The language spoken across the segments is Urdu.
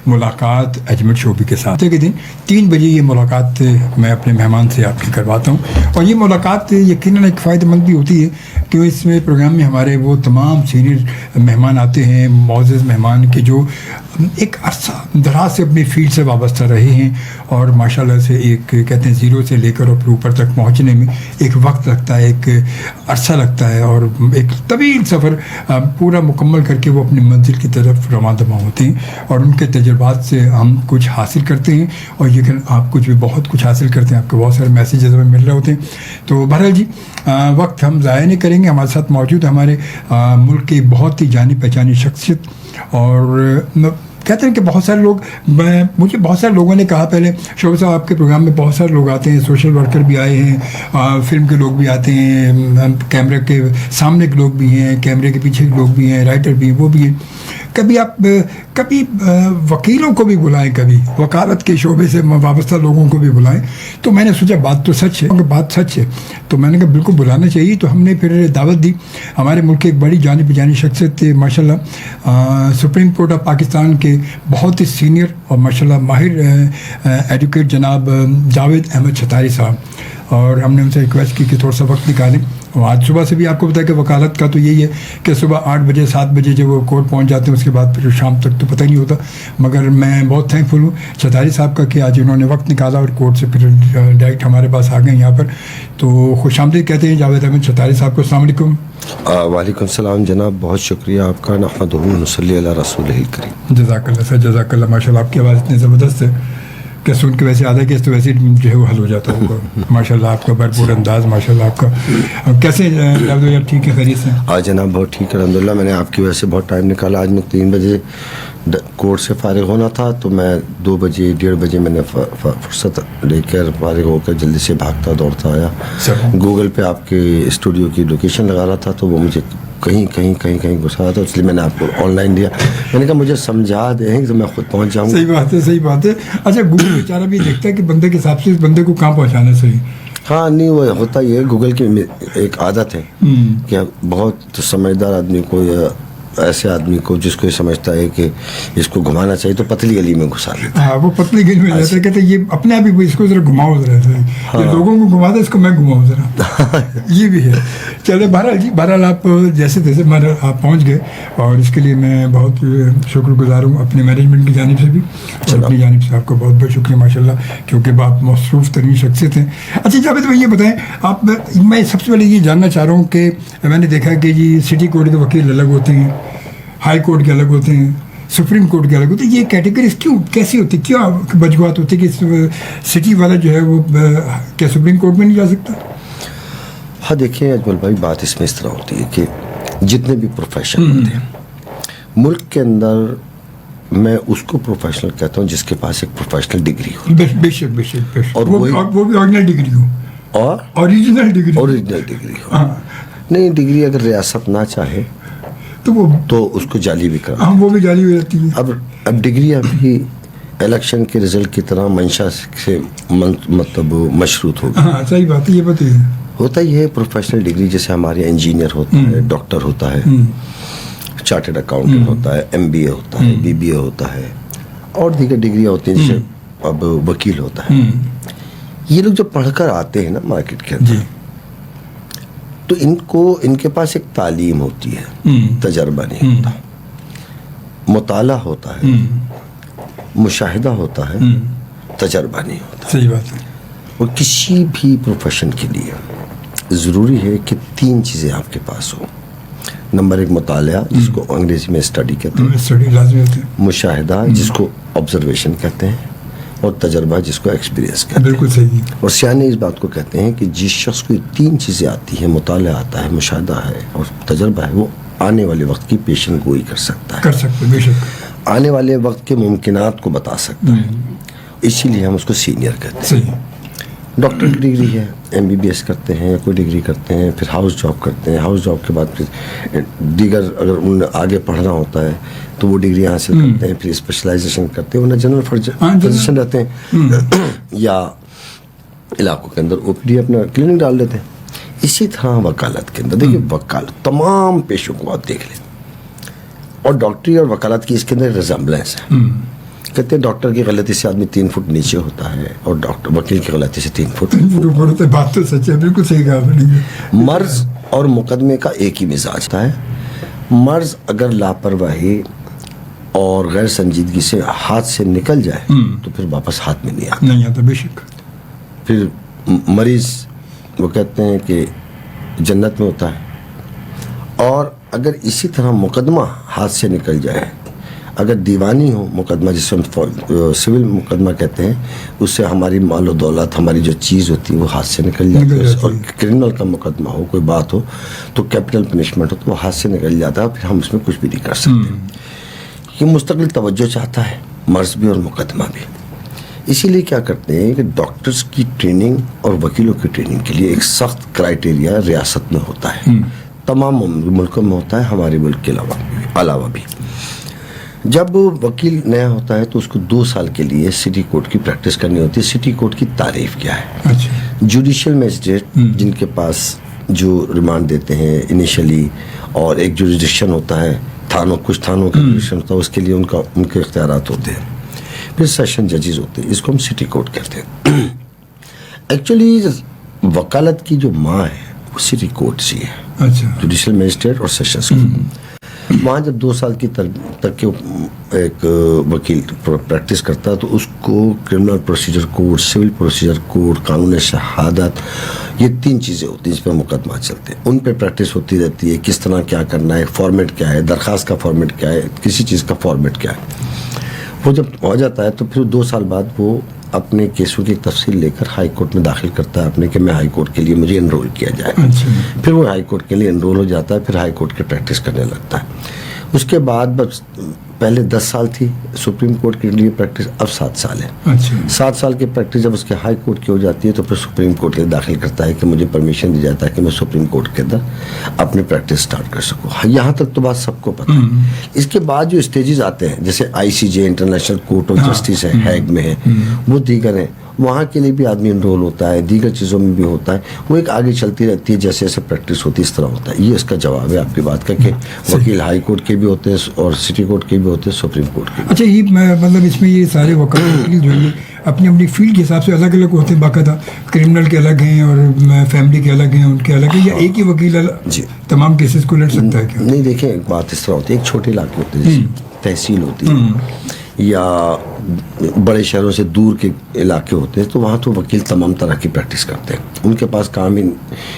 ملاقات اجمل شعبی کے ساتھ کے دن 3 بجے یہ ملاقات میں اپنے مہمان سے آپ کی کرواتا ہوں، اور یہ ملاقات یقیناً ایک فائدہ مند بھی ہوتی ہے کہ اس میں پروگرام میں ہمارے وہ تمام سینئر مہمان آتے ہیں، معزز مہمان کے جو ایک عرصہ دراز سے اپنی فیلڈ سے وابستہ رہے ہیں، اور ماشاءاللہ سے ایک کہتے ہیں زیرو سے لے کر اور پھر اوپر تک پہنچنے میں ایک وقت لگتا ہے، ایک عرصہ لگتا ہے، اور ایک طویل سفر پورا مکمل کر کے وہ اپنی منزل کی طرف رواں دواں ہوتے ہیں، اور ان کے تجربات سے ہم کچھ حاصل کرتے ہیں، اور یقیناً آپ کچھ بھی بہت کچھ حاصل کرتے ہیں، آپ کو بہت سارے میسیجز ہمیں مل رہے ہوتے ہیں۔ تو بہرحال جی وقت ہم ضائع نہیں کریں گے، ہمارے ساتھ موجود ہمارے ملک کی بہت ہی جانی پہچانی شخصیت، اور کہتے ہیں کہ بہت سارے لوگ، مجھے بہت سارے لوگوں نے کہا پہلے شعبہ صاحب آپ کے پروگرام میں بہت سارے لوگ آتے ہیں، سوشل ورکر بھی آئے ہیں، فلم کے لوگ بھی آتے ہیں، کیمرے کے سامنے کے لوگ بھی ہیں، کیمرے کے پیچھے کے لوگ بھی ہیں، رائٹر بھی وہ بھی ہیں، کبھی وکیلوں کو بھی بلائیں، کبھی وکالت کے شعبے سے وابستہ لوگوں کو بھی بلائیں۔ تو میں نے سوچا بات تو سچ ہے، بات سچ ہے، تو میں نے کہا بالکل بلانا چاہیے۔ تو ہم نے پھر دعوت دی، ہمارے ملک کی ایک بڑی جانی پہچانی شخصیت تھے ماشاء اللہ، سپریم کورٹ آف پاکستان کے بہت ہی سینئر اور ماشاء اللہ ماہر ایڈوکیٹ جناب جاوید احمد چھتاری صاحب، اور ہم نے ان سے ریکویسٹ کی کہ تھوڑا سا وقت نکالیں۔ اور آج صبح سے بھی آپ کو بتایا کہ وکالت کا تو یہی ہے کہ صبح 8 بجے 7 بجے جب وہ کورٹ پہنچ جاتے ہیں، اس کے بعد پھر شام تک تو پتہ ہی نہیں ہوتا، مگر میں بہت تھینک فل ہوں چھتاری صاحب کا کہ آج انہوں نے وقت نکالا اور کورٹ سے پھر ڈائریکٹ ہمارے پاس آ گئے یہاں پر۔ تو خوش آمدید کہتے ہیں جاوید احمد چھتاری صاحب کو۔ السلام علیکم۔ وعلیکم السلام جناب، بہت شکریہ آپ کا، نحمدہ و نصلی علی رسولہ الکریم۔ جزاک اللہ سر، جزاک اللہ، ماشاء اللہ آپ کی آواز اتنی زبردست ہے کہ سن کے ویسے آدھا کیس تو ویسے جو ہے وہ حل ہو جاتا ہوگا۔ ماشاء اللہ آپ کا بھرپور انداز، ماشاء اللہ آپ کا کیسے ٹھیک ہے، خیریت سے؟ جناب بہت ٹھیک ہے الحمدللہ، میں نے آپ کی وجہ سے بہت ٹائم نکالا۔ آج میں 3 بجے کورٹ سے فارغ ہونا تھا، تو میں 2 بجے 1:30 بجے میں نے فرصت لے کر فارغ ہو کر جلدی سے بھاگتا دوڑتا آیا۔ گوگل پہ آپ کے اسٹوڈیو کی لوکیشن لگا رہا تھا، تو وہ مجھے کہیں گھسا رہا تھا، اس لیے میں نے آپ کو آن لائن دیا۔ میں نے کہا مجھے سمجھا دیں تو میں خود پہنچ جاؤں۔ صحیح بات ہے۔ اچھا گوگل بیچارہ بھی دیکھتا ہے کہ بندے کے حساب سے اس بندے کو کہاں پہنچانا صحیح۔ ہاں نہیں، وہ ہوتا ہی ہے، گوگل کی ایک عادت ہے کہ بہت سمجھدار آدمی کو یا ایسے آدمی کو جس کو یہ سمجھتا ہے کہ اس کو گھمانا چاہیے تو پتلی گلی میں گھسا دیتا ہے۔ ہاں وہ پتلی گلی میں جاتا ہے، کہتے ہیں یہ اپنے آپ ہی اس کو ذرا گھماؤ ذرا، یہ لوگوں کو گھما دے، اس کو میں گھماؤں ذرا، یہ بھی ہے۔ چلے بہرحال آپ جیسے تیسے آپ پہنچ گئے، اور اس کے لیے میں بہت شکر گزار ہوں اپنے مینجمنٹ کی جانب سے بھی، اور اپنی جانب سے آپ کا بہت بہت شکریہ ماشاء اللہ، کیونکہ آپ مصروف ترین شخصیت ہیں۔ اچھا جاوید بھائی یہ بتائیں آپ، میں سب سے پہلے یہ جاننا چاہ رہا ہوں کہ میں نے دیکھا کہ جی سٹی کورٹ کے وکیل الگ ہوتے ہیں، ہائی کورٹ کے الگ ہوتے ہیں، سپریم کورٹ کے الگ ہوتے ہیں، یہ کیٹیگریز کیوں کیسی ہوتی، کیا وجوہات ہوتی کہ سٹی والا جو ہے وہ کیا سپریم کورٹ میں نہیں جا سکتا؟ ہاں دیکھیں اجمل بھائی، بات اس میں اس طرح ہوتی ہے کہ جتنے بھی پروفیشن ہوتے ہیں ملک کے اندر، میں اس کو پروفیشنل کہتا ہوں جس کے پاس ایک پروفیشنل ڈگری ہو، بے شک، اور وہ بھی اوریجنل ڈگری ہو، اور اوریجنل ڈگری ہو۔ نہیں، ڈگری اگر ریاست نہ چاہے تو اس کو جعلی بھی کرا، وہ بھی جعلی ہو جاتی ہے۔ اب ڈگری ابھی الیکشن کے رزلٹ کی طرح منشا سے مطلب مشروط ہوگی۔ ہاں صحیح بات ہے، یہ بات ہوتا ہی ہے پروفیشنل ڈگری، جیسے ہمارے انجینئر ہوتا ہے، ڈاکٹر ہوتا ہے، چارٹرڈ اکاؤنٹنٹ ہوتا ہے، MBA ہوتا ہے، BBA ہوتا ہے، اور دیگر ڈگریاں ہوتی ہیں، جیسے اب وکیل ہوتا ہے۔ یہ لوگ جب پڑھ کر آتے ہیں نا مارکیٹ کے اندر، تو ان کے پاس ایک تعلیم ہوتی ہے، تجربہ نہیں ہوتا، مطالعہ ہوتا ہے، مشاہدہ ہوتا ہے، تجربہ نہیں ہوتا۔ صحیح بات ہے۔ اور کسی بھی پروفیشن کے لیے ضروری ہے کہ 3 چیزیں آپ کے پاس ہوں۔ نمبر 1 مطالعہ، جس کو انگریزی میں اسٹڈی کہتے ہیں، مشاہدہ جس کو آبزرویشن کہتے ہیں، اور تجربہ جس کو ایکسپیرینس کہتے ہیں۔ بالکل صحیح۔ اور سیانے اس بات کو کہتے ہیں کہ جس شخص کو یہ 3 چیزیں آتی ہیں، مطالعہ آتا ہے، مشاہدہ ہے اور تجربہ ہے، وہ آنے والے وقت کی پیشن گوئی کر سکتا ہے، بے شک، آنے والے وقت کے ممکنات کو بتا سکتا ہے۔ اسی لیے ہم اس کو سینئر کہتے ہیں۔ ڈاکٹر کی ڈگری ہے، MBBS کرتے ہیں یا کوئی ڈگری کرتے ہیں، پھر ہاؤس جاب کرتے ہیں، ہاؤس جاب کے بعد پھر دیگر اگر انہیں آگے پڑھنا ہوتا ہے تو وہ ڈگری حاصل کرتے ہیں، پھر اسپیشلائزیشن کرتے ہیں، ورنہ جنرل فزیشین رہتے ہیں، یا علاقوں کے اندر OPD اپنا کلینک ڈال دیتے ہیں۔ اسی طرح وکالت کے اندر دیکھیے، وکالت تمام پیشوں کو آپ دیکھ لیں، اور ڈاکٹری اور وکالت کی اس کے اندر ریزمبلنس ہے، کہتے ہیں ڈاکٹر کی غلطی سے آدمی 3 فٹ نیچے ہوتا ہے اور ڈاکٹر وکیل کی غلطی سے 3 فٹ اوپر ہوتا ہے. بات تو سچ ہے, بالکل صحیح کہا آپ نے. مرض اور مقدمے کا ایک ہی مزاج ہوتا ہے. مرض اگر لاپرواہی اور غیر سنجیدگی سے ہاتھ سے نکل جائے تو پھر واپس ہاتھ میں نہیں آتا. بے شک. پھر مریض وہ کہتے ہیں کہ جنت میں ہوتا ہے. اور اگر اسی طرح مقدمہ ہاتھ سے نکل جائے, اگر دیوانی ہو مقدمہ, جسے ہم سول مقدمہ کہتے ہیں, اس سے ہماری مال و دولت, ہماری جو چیز ہوتی ہے وہ ہاتھ سے نکل جاتی ہے. اور کرمنل کا مقدمہ ہو, کوئی بات ہو تو کیپٹل پنشمنٹ ہو تو وہ ہاتھ سے نکل جاتا ہے, پھر ہم اس میں کچھ بھی نہیں کر سکتے. یہ مستقل توجہ چاہتا ہے, مرض بھی اور مقدمہ بھی. اسی لیے کیا کرتے ہیں کہ ڈاکٹرز کی ٹریننگ اور وکیلوں کی ٹریننگ کے لیے ایک سخت کرائٹیریا ریاست میں ہوتا ہے, تمام ملکوں میں ہوتا ہے, ہمارے ملک کے علاوہ بھی. جب وکیل نیا ہوتا ہے تو اس کو 2 سال کے لیے سٹی کورٹ کی پریکٹس کرنی ہوتی ہے. سٹی کورٹ کی تعریف کیا ہے؟ جوڈیشل میجسٹریٹ جن کے پاس جو ریمانڈ دیتے ہیں انیشلی, اور ایک جوریڈکشن ہوتا ہے, کچھ تھانوں کا جوریڈکشن ہوتا ہے, اس کے لیے ان کے اختیارات ہوتے ہیں. پھر سیشن ججز ہوتے ہیں, اس کو ہم سٹی کورٹ کہتے ہیں. ایکچولی وکالت کی جو ماں ہے وہ سٹی کورٹ سی ہے, جوڈیشل میجسٹریٹ اور سیشنز. وہاں جب 2 سال کی تک ایک وکیل پریکٹس کرتا ہے تو اس کو criminal procedure code, civil procedure code, قانون شہادت, یہ 3 چیزیں ہوتی ہیں جس پہ مقدمات چلتے ہیں. ان پہ پریکٹس ہوتی رہتی ہے, کس طرح کیا کرنا ہے, فارمیٹ کیا ہے, درخواست کا فارمیٹ کیا ہے, کسی چیز کا فارمیٹ کیا ہے. وہ جب ہو جاتا ہے تو پھر 2 سال بعد وہ اپنے کیسوں کی تفصیل لے کر ہائی کورٹ میں داخل کرتا ہے اپنے, کہ میں ہائی کورٹ کے لیے مجھے انرول کیا جائے. پھر وہ ہائی کورٹ کے لیے انرول ہو جاتا ہے, پھر ہائی کورٹ کی پریکٹس کرنے لگتا ہے. اس کے بعد بس پہلے 10 سال تھی سپریم کورٹ کے لیے پریکٹس, اب 7 سال ہے. 7 سال کی پریکٹس جب اس کے ہائی کورٹ کی ہو جاتی ہے تو پھر سپریم کورٹ کے لیے داخل کرتا ہے کہ مجھے پرمیشن دی جاتا ہے کہ میں سپریم کورٹ کے اندر اپنی پریکٹس سٹارٹ کر سکوں. یہاں تک تو بات سب کو پتہ ہے. اس کے بعد جو اسٹیجز آتے ہیں جیسے ICJ international court of justice ہے, ہیگ میں ہے, وہ دیگر ہیں, وہاں کے لیے بھی آدمی انرول ہوتا ہے, دیگر چیزوں میں بھی ہوتا ہے. وہ ایک آگے چلتی رہتی ہے, جیسے جیسے پریکٹس ہوتی ہے اس طرح ہوتا ہے. یہ اس کا جواب ہے آپ کی بات کا کہ وکیل ہائی کورٹ کے بھی ہوتے ہیں اور سٹی کورٹ کے بھی ہوتے ہیں, سپریم کورٹ کے بھی. اچھا, یہ مطلب اس میں یہ سارے وکیل جو ہے اپنی اپنی فیلڈ کے حساب سے الگ الگ ہوتے ہیں باقاعدہ, کرمنل کے الگ ہیں اور فیملی کے الگ ہیں, ان کے الگ ہیں, یا ایک ہی وکیل تمام کیسز کو لڑ سکتا ہے کیا؟ نہیں, دیکھیں ایک بات اس طرح ہوتی ہے, ایک چھوٹے علاقے ہوتے ہیں تحصیل ہوتی ہے, یا بڑے شہروں سے دور کے علاقے ہوتے ہیں, تو وہاں تو وکیل تمام طرح کی پریکٹس کرتے ہیں, ان کے پاس کام ہی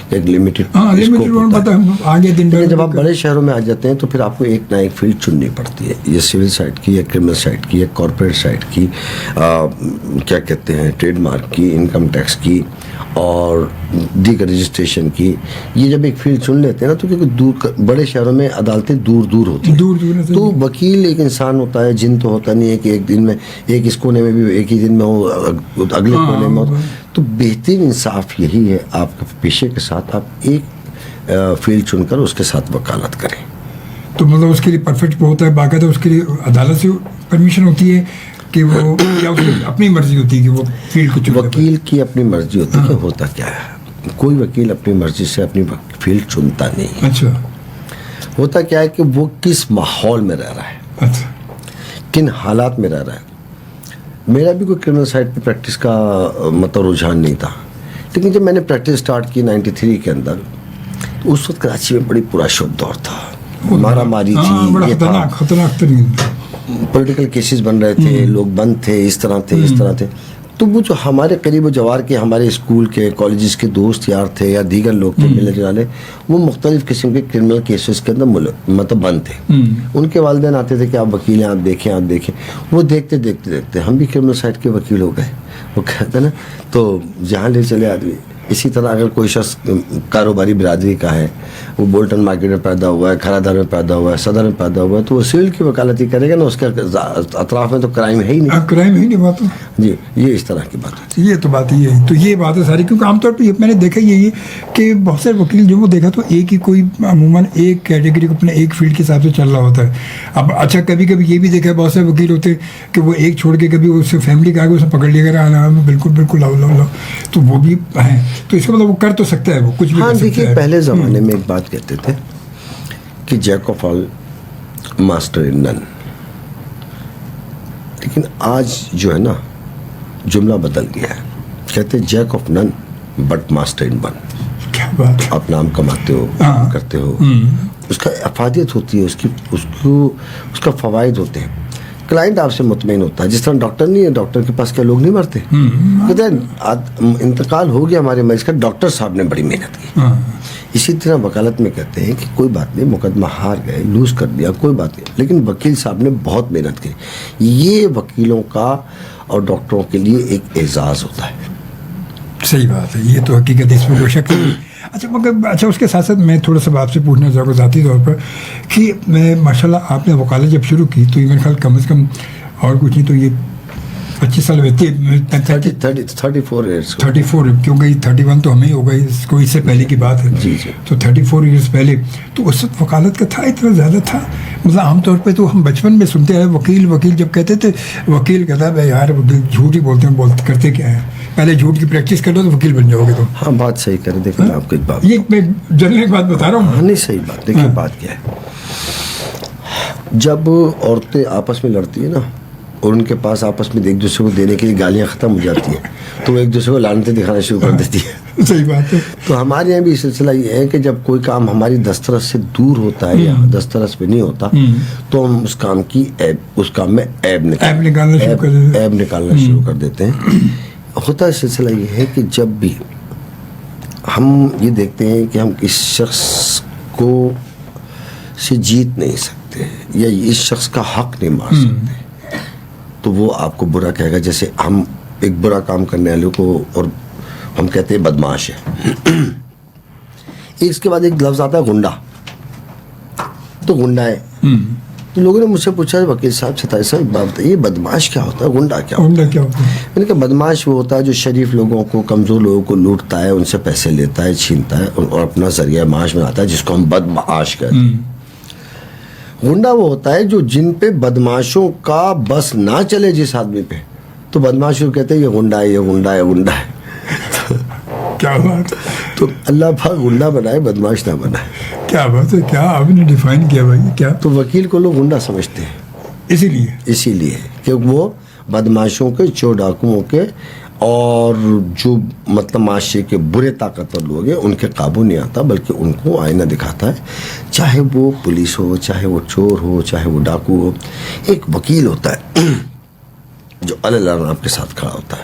ایک لمیٹڈ ہوتا ہے. جب آپ بڑے شہروں میں آ جاتے ہیں تو پھر آپ کو ایک نہ ایک فیلڈ چننی پڑتی ہے, یہ سول سائڈ کی, یا کرمنل سائڈ کی, یا کارپوریٹ سائڈ کی, کیا کہتے ہیں ٹریڈ مارک کی, انکم ٹیکس کی, اور دیگر رجسٹریشن کی. یہ جب ایک فیلڈ چن لیتے ہیں نا, تو کیونکہ دور بڑے شہروں میں عدالتیں دور دور ہوتی ہیں, تو وکیل ایک انسان ہوتا ہے, جن تو ہوتا نہیں ہے کہ ایک دن میں ایک اس کونے میں بھی ایک ہی دن میں ہو, اگلے کونے میں ہو. تو بہترین انصاف یہی ہے آپ کے پیشے کے ساتھ آپ ایک فیلڈ چن کر اس کے ساتھ وکالت کریں. تو مطلب اس کے لیے پرفیکٹ ہوتا ہے, باقاعدہ اس کے لیے عدالت سے پرمیشن ہوتی ہے کہ وہ, یا اس کی اپنی مرضی ہوتی ہے کہ وہ فیلڈ کو چنے؟ وکیل کی اپنی مرضی ہوتی ہے. کہ ہوتا کیا ہے, کوئی وکیل اپنی مرضی سے اپنی فیلڈ چنتا نہیں. اچھا, ہوتا کیا ہے کہ وہ کس ماحول میں رہ رہا ہے, اچھا, کن حالات میں رہ رہا ہے. میرا بھی کوئی کرمنل سائڈ پہ پریکٹس کا مطلب رجحان نہیں تھا, لیکن جب میں نے پریکٹس سٹارٹ کی 93 کے اندر, تو اس وقت کراچی میں بڑی پورا شب دور تھا, مارا ماری تھی, یہ تھا, خطرناک ترین پولیٹیکل کیسز بن رہے تھے, لوگ بند تھے, اس طرح تھے. تو وہ جو ہمارے قریب و جوار کے ہمارے اسکول کے کالجز کے دوست یار تھے یا دیگر لوگ تھے ملنے جلانے, وہ مختلف قسم کے کرمنل کیسز کے اندر مطلب بند تھے. ان کے والدین آتے تھے کہ آپ وکیل ہیں, آپ دیکھیں. وہ دیکھتے ہم بھی کرمنل سائڈ کے وکیل ہو گئے. وہ کہتے ہیں نا, تو جہاں لے چلے آدمی. اسی طرح اگر کوئی شخص کاروباری برادری کا ہے, وہ بولٹن مارکیٹ میں پیدا ہوا ہے, کھرادار میں پیدا ہوا ہے, صدر میں پیدا ہوا ہے, تو وہ سول کی وکالت ہی کرے گا نا, اس کے اطراف میں تو کرائم ہے ہی نہیں. کرائم ہی نہیں بات. جی, یہ اس طرح کی بات ہے. یہ تو بات ہی ہے. تو یہ بات ہے ساری, کیونکہ عام طور پہ میں نے دیکھا یہی ہے کہ بہت سارے وکیل جو وہ دیکھا تو ایک ہی کوئی عموماً ایک کیٹیگری کو اپنے ایک فیلڈ کے حساب سے چل رہا ہوتا ہے. اب اچھا, کبھی کبھی یہ بھی دیکھا ہے بہت سارے وکیل ہوتے کہ وہ ایک چھوڑ کے کبھی اس فیملی کا آگے اسے پکڑ لیا گیا, بالکل لاؤ, تو وہ بھی ہیں. تو اس کا مطلب وہ کر تو سکتا ہے, وہ کچھ بھی. ہاں دیکھیے, پہلے زمانے میں ایک بات کہتے تھے کہ Jack of all master in نن. لیکن آج جو ہے نا جملہ بدل گیا ہے. کہتے Jack of none but master in one. کیا بات ہے. آپ نام کماتے ہو, کرتے ہو, اس کا افادیت ہوتی ہے, اس کا فوائد ہوتے ہیں. کلائنٹ آپ سے مطمئن ہوتا ہے. جس طرح ڈاکٹر نہیں ہے, ڈاکٹر کے پاس کیا لوگ نہیں مرتے, کہتے ہیں انتقال ہو گیا ہمارے مریض کا, ڈاکٹر صاحب نے بڑی محنت کی. اسی طرح وکالت میں کہتے ہیں کہ کوئی بات نہیں, مقدمہ ہار گئے, لوز کر دیا, کوئی بات نہیں, لیکن وکیل صاحب نے بہت محنت کی. یہ وکیلوں کا اور ڈاکٹروں کے لیے ایک اعزاز ہوتا ہے. صحیح بات ہے, یہ تو حقیقت, اس میں کوئی شک نہیں. اچھا اس کے ساتھ ساتھ میں تھوڑا سا آپ سے پوچھنا چاہوں گا ذاتی طور پر کہ میں ماشاء اللہ آپ نے وکالت جب شروع کی تو یہ میرے خیال کم از کم اور کچھ نہیں تو یہ 25 سال ہوتی ہے, 34 کیونکہ 31 تو ہمیں ہو گئی, کوئی اس سے پہلے کی بات ہے. جی تو 34 ایئرس پہلے تو اس وقت وکالت کا تھا اتنا زیادہ تھا. مطلب عام طور پہ تو ہم بچپن میں سنتے ہیں وکیل جب کہتے تھے, وکیل کہتا ہے یار جھوٹ ہی بولتے ہیں, کرتے کیا ہے, پہلے جھوٹ کی پریکٹس کر دو تو وکیل بن جاؤ گے. تو ہاں بات صحیح کریں. دیکھیں آپ کو ایک بات, یہ میں جنرل بات بتا رہا ہوں. ہاں نہیں صحیح بات. دیکھیں بات کیا ہے, جب عورتیں آپس میں لڑتی ہیں نا اور ان کے پاس آپس میں ایک دوسرے کو دینے کے لیے گالیاں ختم ہو جاتی ہیں تو وہ ایک دوسرے کو لعنتیں دکھانا شروع کر دیتی ہے. صحیح بات ہے. تو ہمارے یہاں بھی سلسلہ یہ ہے کہ جب کوئی کام ہماری دسترس سے دور ہوتا ہے یا دسترس پہ نہیں ہوتا تو ہم اس کام میں عیب نکالنا شروع کر دیتے ہیں. ہوتا ہے سلسلہ یہ ہے کہ جب بھی ہم یہ دیکھتے ہیں کہ ہم اس شخص کو سے جیت نہیں سکتے یا اس شخص کا حق نہیں مار سکتے تو وہ آپ کو برا کہے گا. جیسے ہم ایک برا کام کرنے والے کو اور ہم کہتے ہیں بدماش ہے. اس کے بعد ایک لفظ آتا ہے گنڈا. تو گنڈا ہے. تو لوگوں نے مجھ سے پوچھا وکیل صاحب ستائش صاحب بات بتائیے گنڈا کیا ہوتا ہے, گنڈا کیا ہوتا ہے. میں نے کہا بدماش وہ ہوتا ہے جو شریف لوگوں کو, کمزور لوگوں کو لوٹتا ہے, ان سے پیسے لیتا ہے, چھینتا ہے اور اپنا ذریعہ معاش بناتا ہے, جس کو ہم بدمعاش کہتے ہیں. گنڈا وہ ہوتا ہے جو جن پہ بدماشوں کا بس نہ چلے جس آدمی پہ, تو بدماش کہتے ہیں یہ گنڈا ہے, یہ گنڈا ہے, گنڈا ہے. کیا بات. تو اللہ پاک گنڈا بنائے, بدماش نہ بنائے. کیا بات ہے, کیا آپ نے ڈیفائن کیا بھائی. کیا تو وکیل کو لوگ گنڈا سمجھتے ہیں اسی لیے کہ وہ بدماشوں کے, چور ڈاکوؤں کے اور جو مطلب معاشرے کے برے طاقتور لوگ ہیں ان کے قابو نہیں آتا, بلکہ ان کو آئینہ دکھاتا ہے. چاہے وہ پولیس ہو, چاہے وہ چور ہو, چاہے وہ ڈاکو ہو, ایک وکیل ہوتا ہے جو اللہ آپ کے ساتھ کھڑا ہوتا ہے.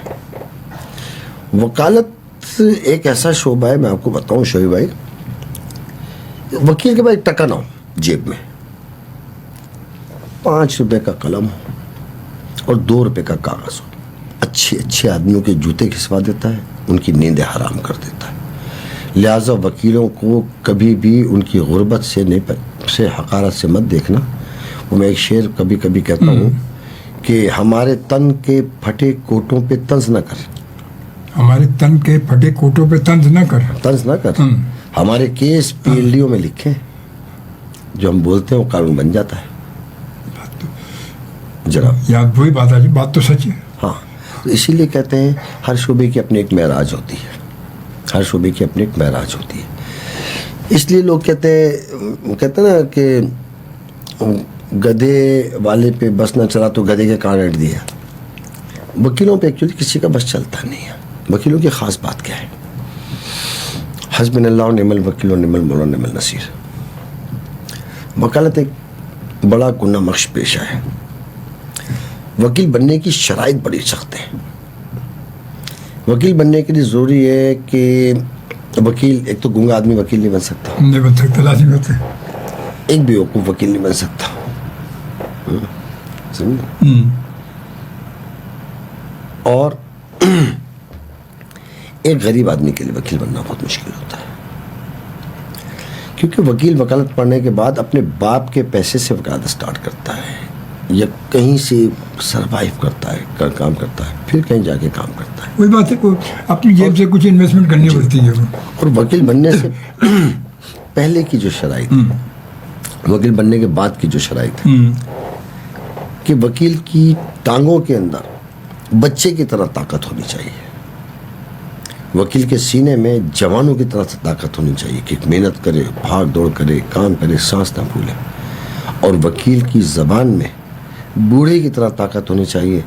وکالت ایک ایسا شعبہ ہے, میں آپ کو بتاؤں شعیب بھائی, وکیل کے پاس ایک ٹکا نہ ہو جیب میں, 5 روپے کا قلم ہو اور 2 روپے کا کاغذ ہو, اچھے آدمیوں کے جوتے کھسوا دیتا ہے, ان کی نیندیں حرام کر دیتا ہے. لہٰذا وکیلوں کو کبھی بھی ان کی غربت سے حقارت سے مت دیکھنا. وہ میں ایک شعر کبھی کبھی کہتا ہوں کہ ہمارے تن کے پھٹے کوٹوں پہ طنز نہ کر, ہمارے تن کے پھٹے کوٹوں پہ طنز نہ کر. ہمارے کیس PLDO میں لکھیں, جو ہم بولتے ہیں وہ قانون بن جاتا ہے. جناب یاد وہی بات ہے, بات تو سچ ہے. ہاں, تو اسی لیے کہتے ہیں ہر شعبے کی اپنی ایک معراج ہوتی ہے, ہر شعبے کی اپنی ایک معراج ہوتی ہے. اس لیے لوگ کہتے ہیں نا کہ گدھے والے پہ بس نہ چلا تو گدھے کے کان اٹ دیا. وکیلوں پہ ایکچولی کسی کا بس چلتا نہیں ہے. وکیلوں کی خاص بات کیا ہے؟ حسبنا اللہ و نعم الوکیل و نعم المولا و نعم النصیر. وکالت ایک بڑا گناہ بخش پیشہ ہے. وکیل بننے کی شرائط بڑی سخت ہیں. وکیل بننے کے لیے ضروری ہے کہ وکیل, ایک تو گونگا آدمی وکیل نہیں بن سکتا, لازم ہوتا ہے. ایک بھی بیوقوف وکیل نہیں بن سکتا. اور ایک غریب آدمی کے لیے وکیل بننا بہت مشکل ہوتا ہے, کیونکہ وکیل وکالت پڑھنے کے بعد اپنے باپ کے پیسے سے وکالت سٹارٹ کرتا ہے یا کہیں سے سروائیو کرتا ہے, کام کرتا ہے, پھر کہیں جا کے کام کرتا ہے. وہی بات ہے, اپنی جیب سے کچھ انویسٹمنٹ کرنی پڑتی ہے. اور وکیل بننے سے پہلے کی جو شرائط, وکیل بننے کے بعد کی جو شرائط ہے کہ وکیل کی ٹانگوں کے اندر بچے کی طرح طاقت ہونی چاہیے. وکیل کے سینے میں جوانوں کی طرح سے طاقت ہونی چاہیے کہ محنت کرے, بھاگ دوڑ کرے, کام کرے, سانس نہ بھولے. اور وکیل کی زبان میں بوڑھے کی طرح طاقت ہونی چاہیے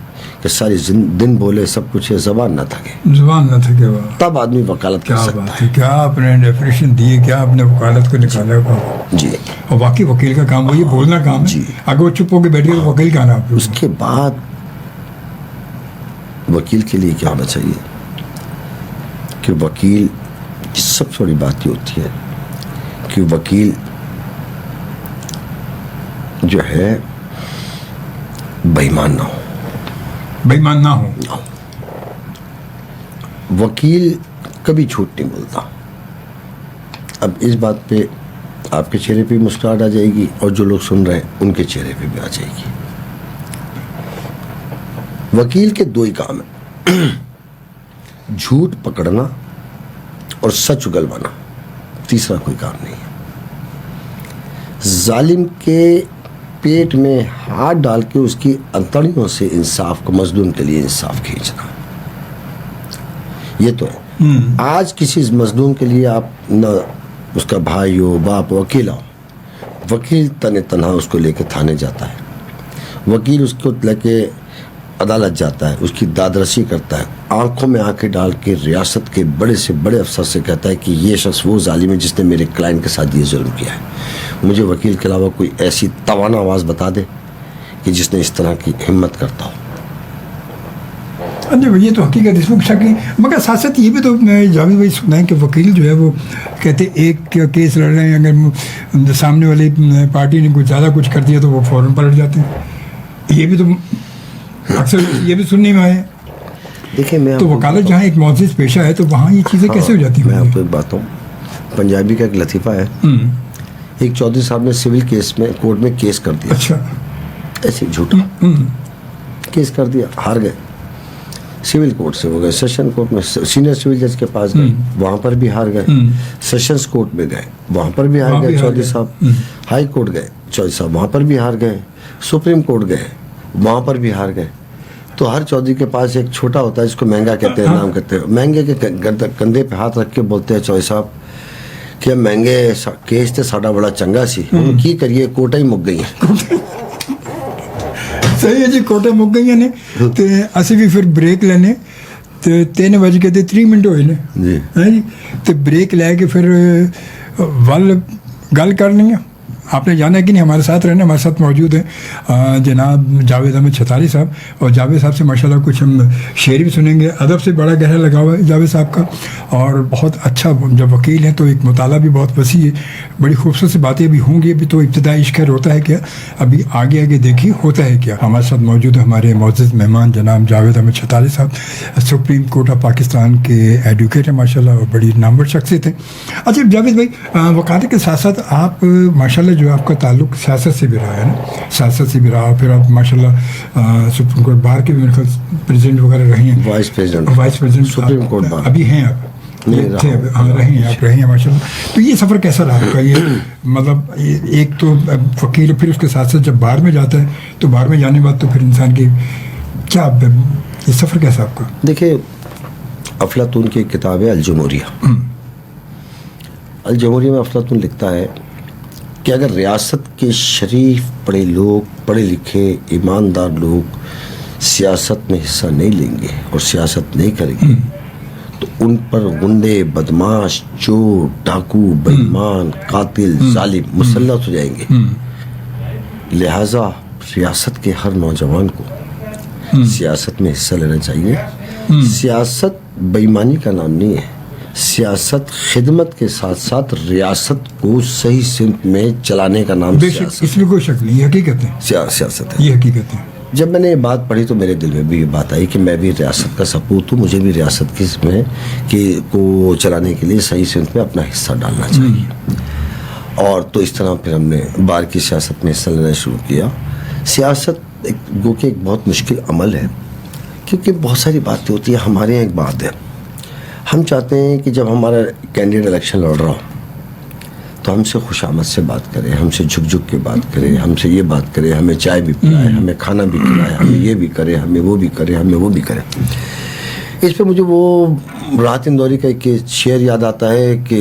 کہ ساری دن بولے سب کچھ ہے، زبان نہ تھکے، زبان نہ تھکے، واہ تب آدمی وکالت کر کیا سکتا بات ہے، کیا آپ نے ڈیفینیشن دی ہے، کیا آپ نے وکالت کو نکالا ہے. جی. اور واقعی وکیل کا کام وہی بولنا کام ہے. جی. اگر وہ چپ ہو کے بیٹھے تو وکیل کا نام. اس کے بعد وکیل کے لیے کیا ہونا چاہیے کہ وکیل کی سب سے بڑی بات یہ ہوتی ہے کہ وکیل جو ہے بے ایمان نہ ہو. بے ایمان نہ ہو. وکیل کبھی جھوٹ نہیں بولتا. اب اس بات پہ آپ کے چہرے پہ مسکراہٹ آ جائے گی اور جو لوگ سن رہے ہیں ان کے چہرے پہ بھی آ جائے گی. وکیل کے دو ہی کام ہیں، جھوٹ پکڑنا اور سچ اگلوانا، تیسرا کوئی کام نہیں ہے. ظالم کے پیٹ میں ہاتھ ڈال کے اس کی انتڑیوں سے انصاف کو، مظلوم کے لیے انصاف کھینچنا، یہ تو ہے. آج کسی مظلوم کے لیے آپ نہ اس کا بھائی ہو، باپ ہو، اکیلا ہو، وکیل تنہا اس کو لے کے تھانے جاتا ہے، وکیل اس کو لے کے عدالت جاتا ہے، اس کی دادرسی کرتا ہے، آنکھوں میں آنکھیں ڈال کے ریاست کے بڑے سے بڑے افسر سے کہتا ہے کہ یہ شخص وہ ظالم ہے جس نے میرے کلائنٹ کے ساتھ یہ ظلم کیا ہے. مجھے وکیل کے علاوہ کوئی ایسی توانا آواز بتا دے کہ جس نے اس طرح کی ہمت کرتا ہو. جی یہ تو حقیقت، اس میں شک نہیں. مگر ساتھ ساتھ یہ بھی تو جاوید بھائی سنا ہے کہ وکیل جو ہے وہ کہتے ایک کیس لڑ رہے ہیں، اگر سامنے والی پارٹی نے کچھ زیادہ کچھ کر دیا تو وہ فوراً پلٹ جاتے ہیں. یہ بھی تو اکثر یہ بھی سننے میں آئے. دیکھیں میں تو وکالت جہاں ایک معزز پیشہ ہے تو وہاں یہ چیزیں کیسے ہو جاتی ہیں؟ میں آپ کو ایک بات ہوں، پنجابی کا ایک لطیفہ ہے، ایک چودھری صاحب نے سول کیس میں کورٹ میں کیس کر دیا. اچھا. ایسے جھوٹا کیس کر دیا، ہار گئے. سول کورٹ سے ہو گئے سیشن کورٹ میں، سینئر سول جج کے پاس گئے، وہاں پر بھی ہار گئے. سیشنز کورٹ میں گئے، وہاں پر بھی ہار گئے چودھری صاحب. ہائی کورٹ گئے چودھری صاحب، وہاں پر بھی ہار گئے. سپریم کورٹ گئے، وہاں پر بھی ہار گئے. تو ہر چودھری کے پاس ایک چھوٹا ہوتا ہے جس کو مہنگا کہتے ہیں، نام کہتے ہیں. مہنگے کے کندھے پہ ہاتھ رکھ کے بولتے ہیں چودھری صاحب کہ مہنگے کیس تے ساڈا بڑا چنگا سی، ہن کی کریے کوٹا ہی مک گئی ہیں. صحیح ہے جی، کوٹا مک گئی نے. تو اسی بھی پھر بریک لینے تو 3:03 ہوئے نے جی. تو بریک لے کے پھر گل کر لیں گے. آپ نے جانا ہے کہ نہیں، ہمارے ساتھ رہنا، ہمارے ساتھ موجود ہیں جناب جاوید احمد چھتاری صاحب. اور جاوید صاحب سے ماشاءاللہ کچھ ہم شعر بھی سنیں گے. ادب سے بڑا گہرا لگا ہوا ہے جاوید صاحب کا، اور بہت اچھا، جب وکیل ہیں تو ایک مطالعہ بھی بہت وسیع ہے. بڑی خوبصورت سی باتیں بھی ہوں گی. ابھی تو ابتدائی عشق ہوتا ہے کیا، ابھی آگے آگے دیکھیے ہوتا ہے کیا. ہمارے ساتھ موجود ہیں ہمارے معزز مہمان جناب جاوید احمد چھتاری صاحب، سپریم کورٹ آف پاکستان کے ایڈوکیٹ ہیں ماشاءاللہ، اور بڑی نامور شخصیت ہیں. اچھا جاوید بھائی، وکالت کے ساتھ ساتھ آپ ماشاءاللہ جو آپ کا تعلق سیاست سے بھی رہا ہے نا، سیاست سے بھی رہا، پھر آپ ماشاءاللہ سپریم کورٹ بار کے بھی میرے خیال پریزیڈنٹ وغیرہ رہے ہیں، vice president supreme court bar ابھی ہیں آپ؟ رہے ہیں ماشاء اللہ. تو یہ سفر کیسا رہا آپ کا؟ یہ مطلب ایک تو وکیل، پھر اس کے ساتھ ساتھ جب باہر میں جاتا ہے تو باہر میں جانے کے بعد تو پھر انسان کی کیا، یہ سفر کیسا آپ کا؟ دیکھیں، افلاطون کی ایک کتاب ہے الجمہوریہ. الجمہوریہ میں افلاطون لکھتا ہے کہ اگر ریاست کے شریف پڑھے لوگ، پڑھے لکھے ایماندار لوگ سیاست میں حصہ نہیں لیں گے اور سیاست نہیں کریں گے تو ان پر غنڈے، بدماش، چور، ڈاکو، بے ایمان، قاتل، ظالم مسلط ہو جائیں گے. لہٰذا ریاست کے ہر نوجوان کو سیاست میں حصہ لینا چاہیے. سیاست بے ایمانی کا نام نہیں ہے، سیاست خدمت کے ساتھ ساتھ ریاست کو صحیح سمت میں چلانے کا نام سیاست. اس میں کوئی شک نہیں، یہ حقیقت ہے، سیاست ہے، یہ حقیقت ہے. جب میں نے یہ بات پڑھی تو میرے دل میں بھی یہ بات آئی کہ میں بھی ریاست کا سپوت ہوں، مجھے بھی ریاست کی میں کو چلانے کے لیے صحیح سمت میں اپنا حصہ ڈالنا چاہیے. اور تو اس طرح پھر ہم نے بار کی سیاست میں حصہ لینا شروع کیا. سیاست گو کہ ایک بہت مشکل عمل ہے، کیونکہ بہت ساری باتیں ہوتی ہیں. ہمارے یہاں ایک بات ہے، ہم چاہتے ہیں کہ جب ہمارا کینڈیڈیٹ الیکشن لڑ رہا ہو تو ہم سے خوش آمد سے بات کرے، ہم سے جھک جھک کے بات کرے، ہم سے یہ بات کرے، ہمیں چائے بھی پلائے، ہمیں کھانا بھی کھلائے، ہمیں یہ بھی کرے، ہمیں وہ بھی کرے، ہمیں وہ بھی کرے. اس پہ مجھے وہ راحت اندوری کا ایک شعر یاد آتا ہے کہ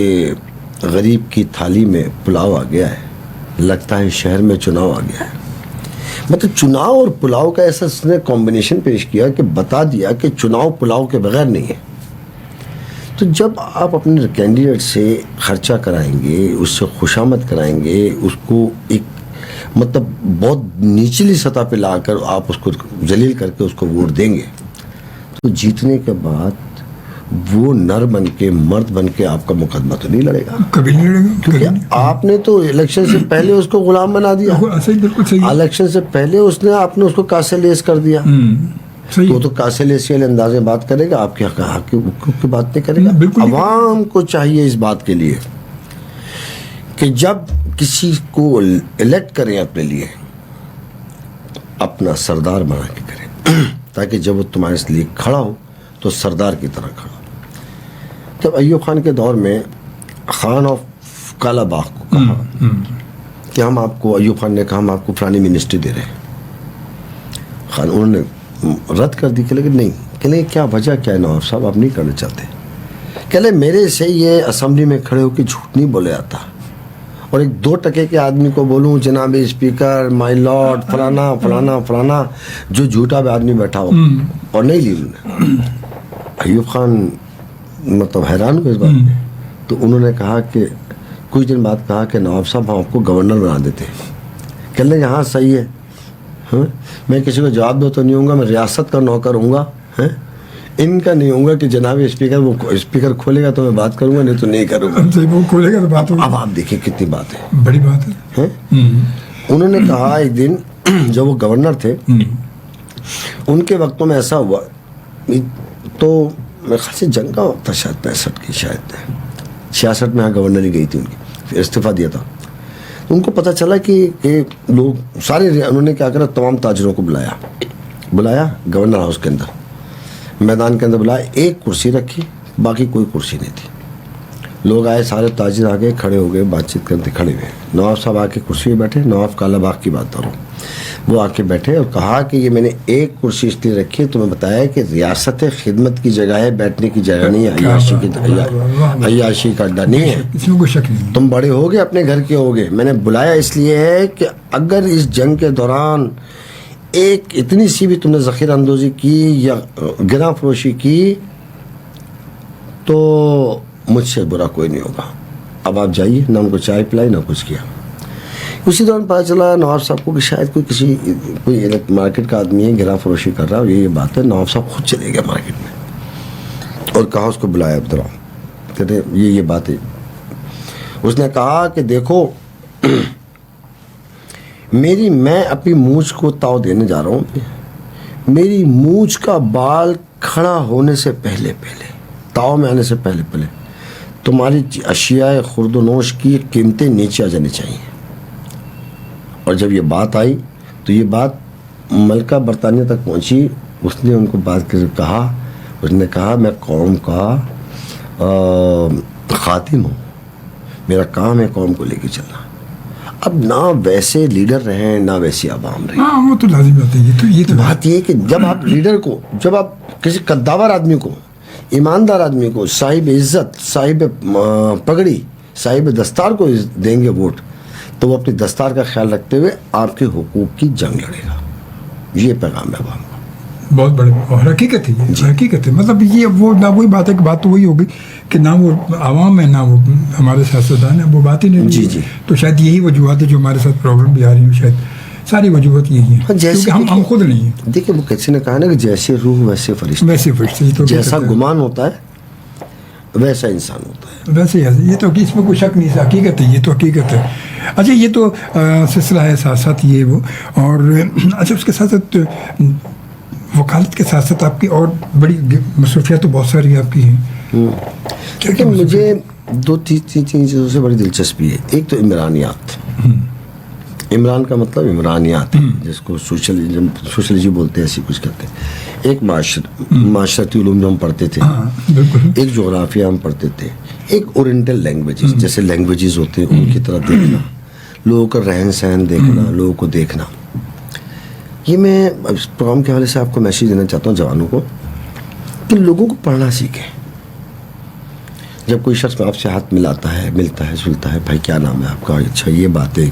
غریب کی تھالی میں پلاؤ آ گیا ہے، لگتا ہے شہر میں چناؤ آ گیا ہے. مطلب چناؤ اور پلاؤ کا ایسا اس نے کمبینیشن پیش کیا کہ بتا دیا کہ چناؤ پلاؤ کے بغیر نہیں ہے. تو جب آپ اپنے کینڈیڈیٹ سے خرچہ کرائیں گے, اس سے خوشامد کرائیں گے, اس کو ایک مطلب بہت نیچلی سطح پہ لا کر آپ اس کو ذلیل کر کے اس کو ووٹ دیں گے, تو جیتنے کے بعد وہ نر بن کے مرد بن کے آپ کا مقدمہ تو نہیں لڑے گا, کبھی نہیں لڑے گا, کیونکہ آپ نے تو الیکشن سے پہلے اس کو غلام بنا دیا. بالکل صحیح. الیکشن سے پہلے آپ نے اس کو کاسے لیس کر دیا. تو کاسے لیس والے انداز میں بات کرے گا, آپ کے حق کی بات نہیں کرے گا. عوام کو چاہیے اس بات کے لیے کہ جب کسی کو الیکٹ کریں اپنے لیے, اپنا سردار بنا کے کریں, تاکہ جب وہ تمہارے لیے کھڑا ہو تو سردار کی طرح کھڑا. جب ایوب خان کے دور میں خان آف کالا باغ کو کہا کہ ہم آپ کو, ایوب خان نے کہا ہم آپ کو فلانی منسٹری دے رہے ہیں, خان انہوں نے رد کر دی کہ لیکن نہیں, کہ نہیں کیا وجہ کیا ہے نواب صاحب, آپ نہیں کرنا چاہتے. کہ لے میرے سے یہ اسمبلی میں کھڑے ہو کے جھوٹ نہیں بولے جاتا, اور ایک 2 ٹکے کے آدمی کو بولوں جناب اسپیکر مائی لارڈ فلانا فلانا فلانا, جو جھوٹا بھی آدمی بیٹھا ہو, اور نہیں لی انہوں نے. ایوب خان مطلب حیران ہوئے اس بات میں. تو انہوں نے کہا کہ کچھ دن بعد کہا کہ نواب صاحب ہم آپ کو گورنر بنا دیتے ہیں. کہ لیں یہاں صحیح ہے, میں کسی کو جواب دو تو نہیں ہوں گا, میں ریاست کا نوکر ہوں گا, ان کا نہیں ہوں گا کہ جناب اسپیکر وہ اسپیکر کھولے گا تو میں بات کروں گا, نہیں تو نہیں کروں گا. وہ کھولے گا تو بات ہوگی. اب آپ دیکھیں کتنی بات ہے, بڑی بات ہے. انہوں نے کہا ایک دن جب وہ گورنر تھے, ان کے وقتوں میں ایسا ہوا, تو میرے خیال سے جنگ کا وقت تھا شاید 65 کی, شاید 66 میں گورنر گئی تھی ان کی, پھر استعفیٰ دیا تھا. ان کو پتہ چلا کہ لوگ سارے, انہوں نے کیا کرا, تمام تاجروں کو بلایا گورنر ہاؤس کے اندر, میدان کے اندر بلایا, ایک کرسی رکھی, باقی کوئی کرسی نہیں تھی. لوگ آئے, سارے تاجر آگے کھڑے ہو گئے, بات چیت کرتے کھڑے ہوئے. نواب صاحب آ کے کرسی پہ بیٹھے, نواب کالا باغ کی بات کر رہا ہوں, وہ آ کے بیٹھے اور کہا کہ یہ میں نے ایک کرسی اس لیے رکھی ہے, تمہیں بتایا کہ ریاست خدمت کی جگہ ہے, بیٹھنے کی جگہ نہیں ہے, عیاشی کا اڈا نہیں ہے. اس میں کوئی شک نہیں. تم بڑے ہوگے, اپنے گھر کے ہوگے, میں نے بلایا اس لیے ہے کہ اگر اس جنگ کے دوران ایک اتنی سی بھی تم نے ذخیرہ اندوزی کی یا گراں فروشی کی تو مجھ سے برا کوئی نہیں ہوگا. اب آپ جائیے. نہ ان کو چائے پلائی, نہ کچھ کیا. اسی دوران پتہ چلا نواب صاحب کو کہ شاید کوئی مارکیٹ کا آدمی ہے, گراں فروشی کر رہا ہے, یہ بات ہے. نواب صاحب خود چلے گئے مارکیٹ میں اور کہا, اس کو بلایا عبدالرحمان, کہتے یہ بات ہے. اس نے کہا کہ دیکھو میں اپنی مونچھ کو تاؤ دینے جا رہا ہوں, میری مونچھ کا بال کھڑا ہونے سے پہلے تاؤ میں آنے سے پہلے تمہاری اشیاء خرد و نوش کی قیمتیں نیچے آ جانی چاہیے. اور جب یہ بات آئی تو یہ بات ملکہ برطانیہ تک پہنچی. اس نے ان کو بات کر کہا, اس نے کہا میں قوم کا خادم ہوں, میرا کام ہے قوم کو لے کے چلنا. اب نہ ویسے لیڈر رہیں نہ ویسی عوام رہیں. وہ تو لازم بات ہے. یہ تو بات یہ ہے کہ جب آپ لیڈر کو, جب آپ کسی قداور آدمی کو, ایماندار آدمی کو, صاحب عزت, صاحب پگڑی, صاحب دستار کو دیں گے ووٹ, تو وہ اپنی دستار کا خیال رکھتے ہوئے آپ کے حقوق کی جنگ لڑے گا. یہ پیغام ہے عوام کا. بہت بڑے, اور حقیقت ہے, حقیقت ہے. مطلب یہ وہ نہ وہی بات ہے کہ بات تو وہی ہوگی کہ نہ وہ عوام ہے نہ وہ ہمارے سیاستدان ہیں, وہ بات ہی نہیں. جی. تو شاید یہی وجوہات ہے جو ہمارے ساتھ پرابلم بھی آ رہی ہیں, شاید ساری وجوہات یہی ہیں کیونکہ ہم خود نہیں ہیں. دیکھیں وہ کسی نے کہا نا کہ جیسے روح ویسے فرشتے, جیسا گمان ہوتا ہے ویسا انسان ہوتا ہے. ویسے یہ تو اس میں کوئی شک نہیں ہے, حقیقت ہے, یہ تو حقیقت ہے. اچھا یہ تو سلسلہ ہے ساتھ ساتھ یہ وہ, اور اچھا اس کے ساتھ ساتھ وکالت کے ساتھ ساتھ آپ کی اور بڑی مصروفیات تو بہت ساری آپ کی ہیں. کیونکہ مجھے 2-3 چیزوں سے بڑی دلچسپی ہے. ایک تو عمرانیات. عمران کا مطلب عمرانیات ہے, جس کو سوشلوجی بولتے ہیں, ایسی کچھ کرتے ہیں. ایک معاشرتی علوم جو ہم پڑھتے تھے, ایک جغرافیہ ہم پڑھتے تھے, ایک اورینٹل لینگویجز, جیسے لینگویجز ہوتے ہیں ان کی طرح دیکھنا, لوگوں کا رہن سہن دیکھنا, لوگوں کو دیکھنا. یہ میں اس پروگرام کے حوالے سے آپ کو میسیج دینا چاہتا ہوں جوانوں کو کہ لوگوں کو پڑھنا سیکھیں. جب کوئی شخص آپ سے ہاتھ ملتا ہے, سلتا ہے, بھائی کیا نام ہے آپ کا, اچھا یہ بات ہے,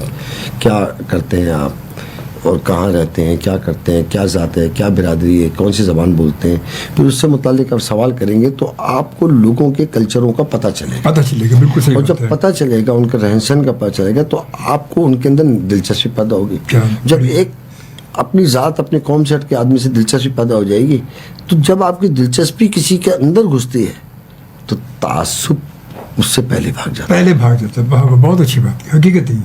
کیا کرتے ہیں آپ, اور کہاں رہتے ہیں, کیا کرتے ہیں, کیا ذات ہے, کیا برادری ہے, کون سی زبان بولتے ہیں, پھر اس سے متعلق آپ سوال کریں گے تو آپ کو لوگوں کے کلچروں کا پتہ چلے گا. بالکل صحیح. اور جب پتہ چلے گا, ان کے رہن سہن کا پتہ چلے گا, تو آپ کو ان کے اندر دلچسپی پیدا ہوگی. جب ایک اپنی ذات, اپنی قوم سے ہٹ کے آدمی سے دلچسپی پیدا ہو جائے گی, تو جب آپ کی دلچسپی کسی کے اندر گھستی ہے تو تعصب اس سے پہلے بھاگ جاتا ہے. بہت اچھی بات ہے, حقیقت ہے.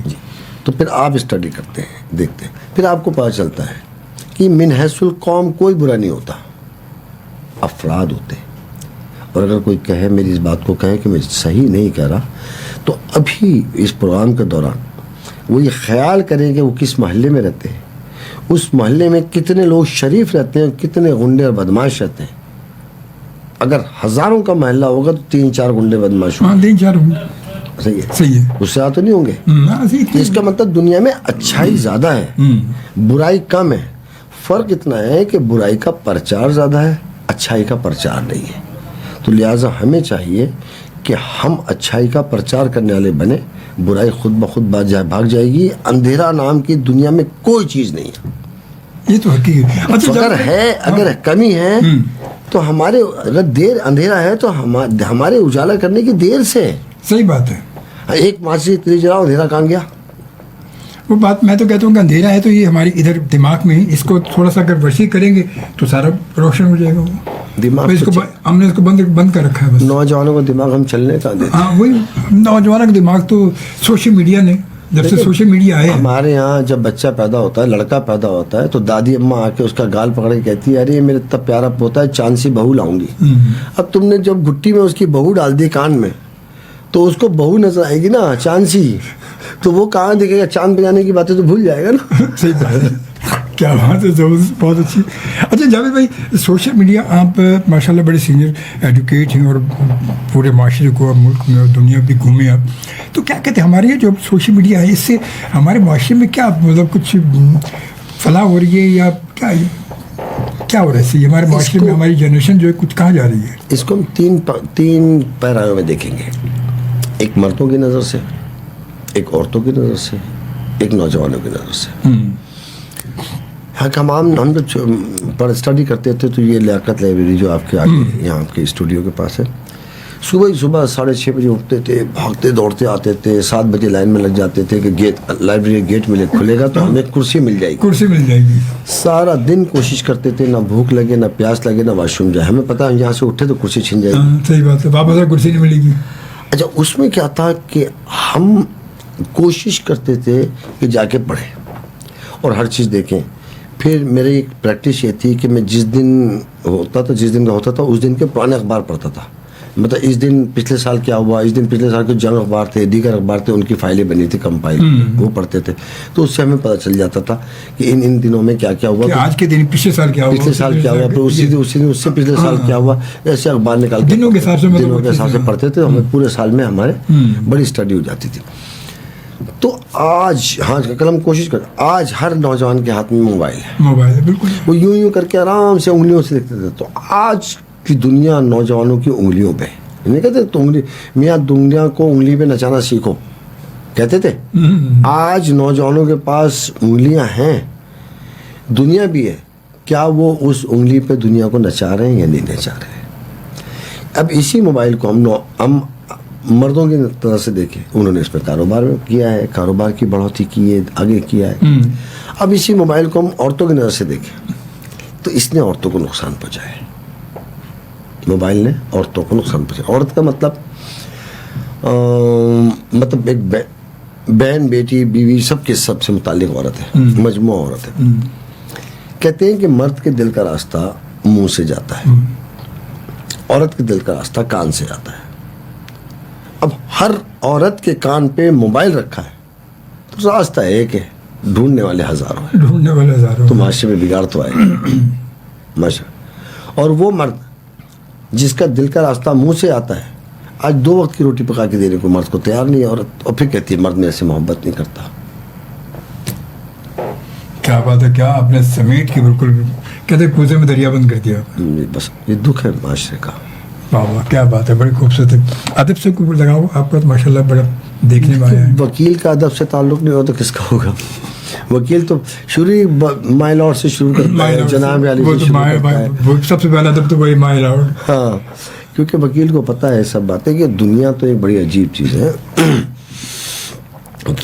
تو پھر آپ اسٹڈی کرتے ہیں, دیکھتے ہیں, پھر آپ کو پتہ چلتا ہے کہ من حیث القوم کوئی برا نہیں ہوتا, افراد ہوتے ہیں. اور اگر کوئی کہے, میری اس بات کو کہے کہ میں صحیح نہیں کہہ رہا, تو ابھی اس پروگرام کے دوران وہ یہ خیال کریں کہ وہ کس محلے میں رہتے ہیں, اس محلے میں کتنے لوگ شریف رہتے ہیں, کتنے غنڈے اور بدماش رہتے ہیں. اگر ہزاروں کا محلہ ہوگا تو 3-4 غنڈے بدماش ہوں گے. 3-4 ہوں گے. صحیح ہے. اس سے تو نہیں ہوں گے. اس کا مطلب دنیا میں اچھائی زیادہ ہے, برائی کم ہے. فرق اتنا ہے کہ برائی کا پرچار زیادہ ہے, اچھائی کا پرچار نہیں ہے. تو لہٰذا ہمیں چاہیے کہ ہم اچھائی کا پرچار کرنے والے بنے, برائی خود بخود بھاگ جائے گی. اندھیرا نام کی دنیا میں کوئی چیز نہیں ہے. یہ تو حقیقت. اگر ہے, اگر کمی ہے تو ہمارے, اگر دیر اندھیرا ہے تو ہمارے اجالا کرنے کی دیر سے. صحیح بات ہے. ایک ماسٹر اتنی جلاؤ, اندھیرا کہاں گیا؟ وہ بات میں تو کہتا ہوں کہ اندھیرا ہے تو یہ ہماری ادھر دماغ میں, اس کو تھوڑا سا اگر وسیع کریں گے تو سارا روشن ہو جائے گا. وہ دماغ ہم نے اس کو بند کر رکھا ہے بس. نوجوانوں کا دماغ ہم چلنے کا دیتے. ہاں وہی نوجوانوں کا دماغ تو سوشل میڈیا نے, جب سے سوشل میڈیا آیا. ہمارے یہاں جب بچہ پیدا ہوتا ہے, لڑکا پیدا ہوتا ہے, تو دادی اماں آ کے اس کا گال پکڑ کے کہتی ہے, ارے میرے اتنا پیارا پوتا ہے, چاند سی بہو لاؤں گی. اب تم نے جب گٹی میں اس کی بہو ڈال دی کان میں, تو اس کو بہو نظر آئے گی نا چاند سی, تو وہ کہاں دیکھے گا؟ چاند پہ جانے کی باتیں تو بھول جائے گا نا. صحیح بات ہے. کیا بات ہے, بہت اچھی. اچھا جاوید بھائی, سوشل میڈیا, آپ ماشاء اللہ بڑے سینئر ایجوکیٹ ہیں اور پورے معاشرے کو اور ملک میں اور دنیا بھی گھومے آپ, تو کیا کہتے ہیں ہمارے یہ جو سوشل میڈیا ہے, اس سے ہمارے معاشرے میں کیا مطلب کچھ فلاح ہو رہی ہے یا کیا ہو رہا ہے اس سے ہمارے معاشرے میں؟ ہماری جنریشن جو ہے کچھ کہاں جا رہی ہے؟ اس کو ہم تین پیراوں میں دیکھیں گے. ایک مردوں کی نظر سے, ایک عورتوں کی نظر سے, ایک نوجوانوں کی نظر سے. ہم جب اسٹڈی کرتے تھے تو یہ لیاقت لائبریری جو آپ کے آگے یہاں آپ کے اسٹوڈیو کے پاس ہے, صبح 6:30 بجے اٹھتے تھے, بھاگتے دوڑتے آتے تھے, 7 بجے لائن میں لگ جاتے تھے کہ لائبریری گیٹ میں کھلے گا تو ہمیں کرسی مل جائے گی. سارا دن کوشش کرتے تھے, نہ بھوک لگے, نہ پیاس لگے, نہ واش روم جائے. ہمیں پتا ہے یہاں سے اٹھے تو کرسی چھن جائے گی. صحیح بات ہے, واپس کرسی نہیں ملے گی. اچھا, اس میں کیا تھا کہ ہم کوشش کرتے تھے کہ جا کے پڑھیں اور ہر چیز دیکھیں. پھر میری ایک پریکٹس یہ تھی کہ میں جس دن کا ہوتا تھا اس دن کے پرانے اخبار پڑھتا تھا. مطلب اس دن پچھلے سال کیا ہوا, اس دن پچھلے سال کے جنگ اخبار تھے, دیگر اخبار تھے, ان کی فائلیں بنی تھی کمپائل, وہ پڑھتے تھے. تو اس سے ہمیں پتہ چل جاتا تھا کہ ان دنوں میں کیا کیا ہوا, آج کے دن پچھلے سال کیا ہوا, پھر اسی دن اس سے پچھلے سال کیا ہوا, ایسے اخبار نکال کے دنوں کے حساب سے پڑھتے تھے. ہمیں پورے سال میں ہمارے بڑی اسٹڈی ہو جاتی تھی. تو آج ہم کوشش کریں, آج ہر نوجوان کے ہاتھ میں موبائل ہے, بالکل. وہ یوں کر کے آرام سے انگلیوں سے دیکھتے تھے. تو آج کی دنیا نوجوانوں کی انگلیوں پہ, نہیں کہتے تو انگلی میاں دنیا کو انگلی پہ نچانا سیکھو کہتے تھے. آج نوجوانوں کے پاس انگلیاں ہیں, دنیا بھی ہے, کیا وہ اس انگلی پہ دنیا کو نچا رہے ہیں یا نہیں نچا رہے ہیں؟ اب اسی موبائل کو ہم مردوں کی طرح سے دیکھیں, انہوں نے اس پہ کاروبار کیا ہے, کاروبار کی بڑھوتری کی ہے, آگے کیا ہے. اب اسی موبائل کو ہم عورتوں کی نظر سے دیکھیں تو اس نے عورتوں کو نقصان پہنچایا ہے. موبائل نے عورتوں کو نقصان پہنچایا. عورت کا مطلب ایک بہن, بیٹی, بیوی, سب سے متعلق عورت ہے, مجموعہ عورت ہے. کہتے ہیں کہ مرد کے دل کا راستہ منہ سے جاتا ہے, عورت کے دل کا راستہ کان سے جاتا ہے. اب ہر عورت کے کان پہ موبائل رکھا ہے تو راستہ ایک ہے, ڈھونڈنے والے ہزاروں. تو معاشرے میں بگاڑ تو آئے گا. اور وہ مرد جس کا دل کا راستہ منہ سے آتا ہے, آج 2 وقت کی روٹی پکا کے دینے کو مرد کو تیار نہیں ہے عورت, اور پھر کہتی ہے مرد میرے سے محبت نہیں کرتا. کیا بات ہے, کیا آپ نے سمیٹ کے بالکل کہتے کوزے میں دریا بند کر دیا. بس یہ دکھ ہے معاشرے کا. واہ کیا بات ہے, بڑی خوبصورت ہے. ادب سے لگاؤ آپ کا تو ماشاء اللہ بڑا دیکھنے میں آیا ہے. وکیل کا ادب سے تعلق نہیں ہو تو کس کا ہوگا. وکیل تو شروع مائی لارڈ سے شروع کرتا ہے, جناب علی سے شروع کرتا ہے, وہ سب سے پہلا ادب تو وہی مائی لارڈ. ہاں, کیونکہ وکیل کو پتہ ہے سب باتیں کہ دنیا تو ایک بڑی عجیب چیز ہے.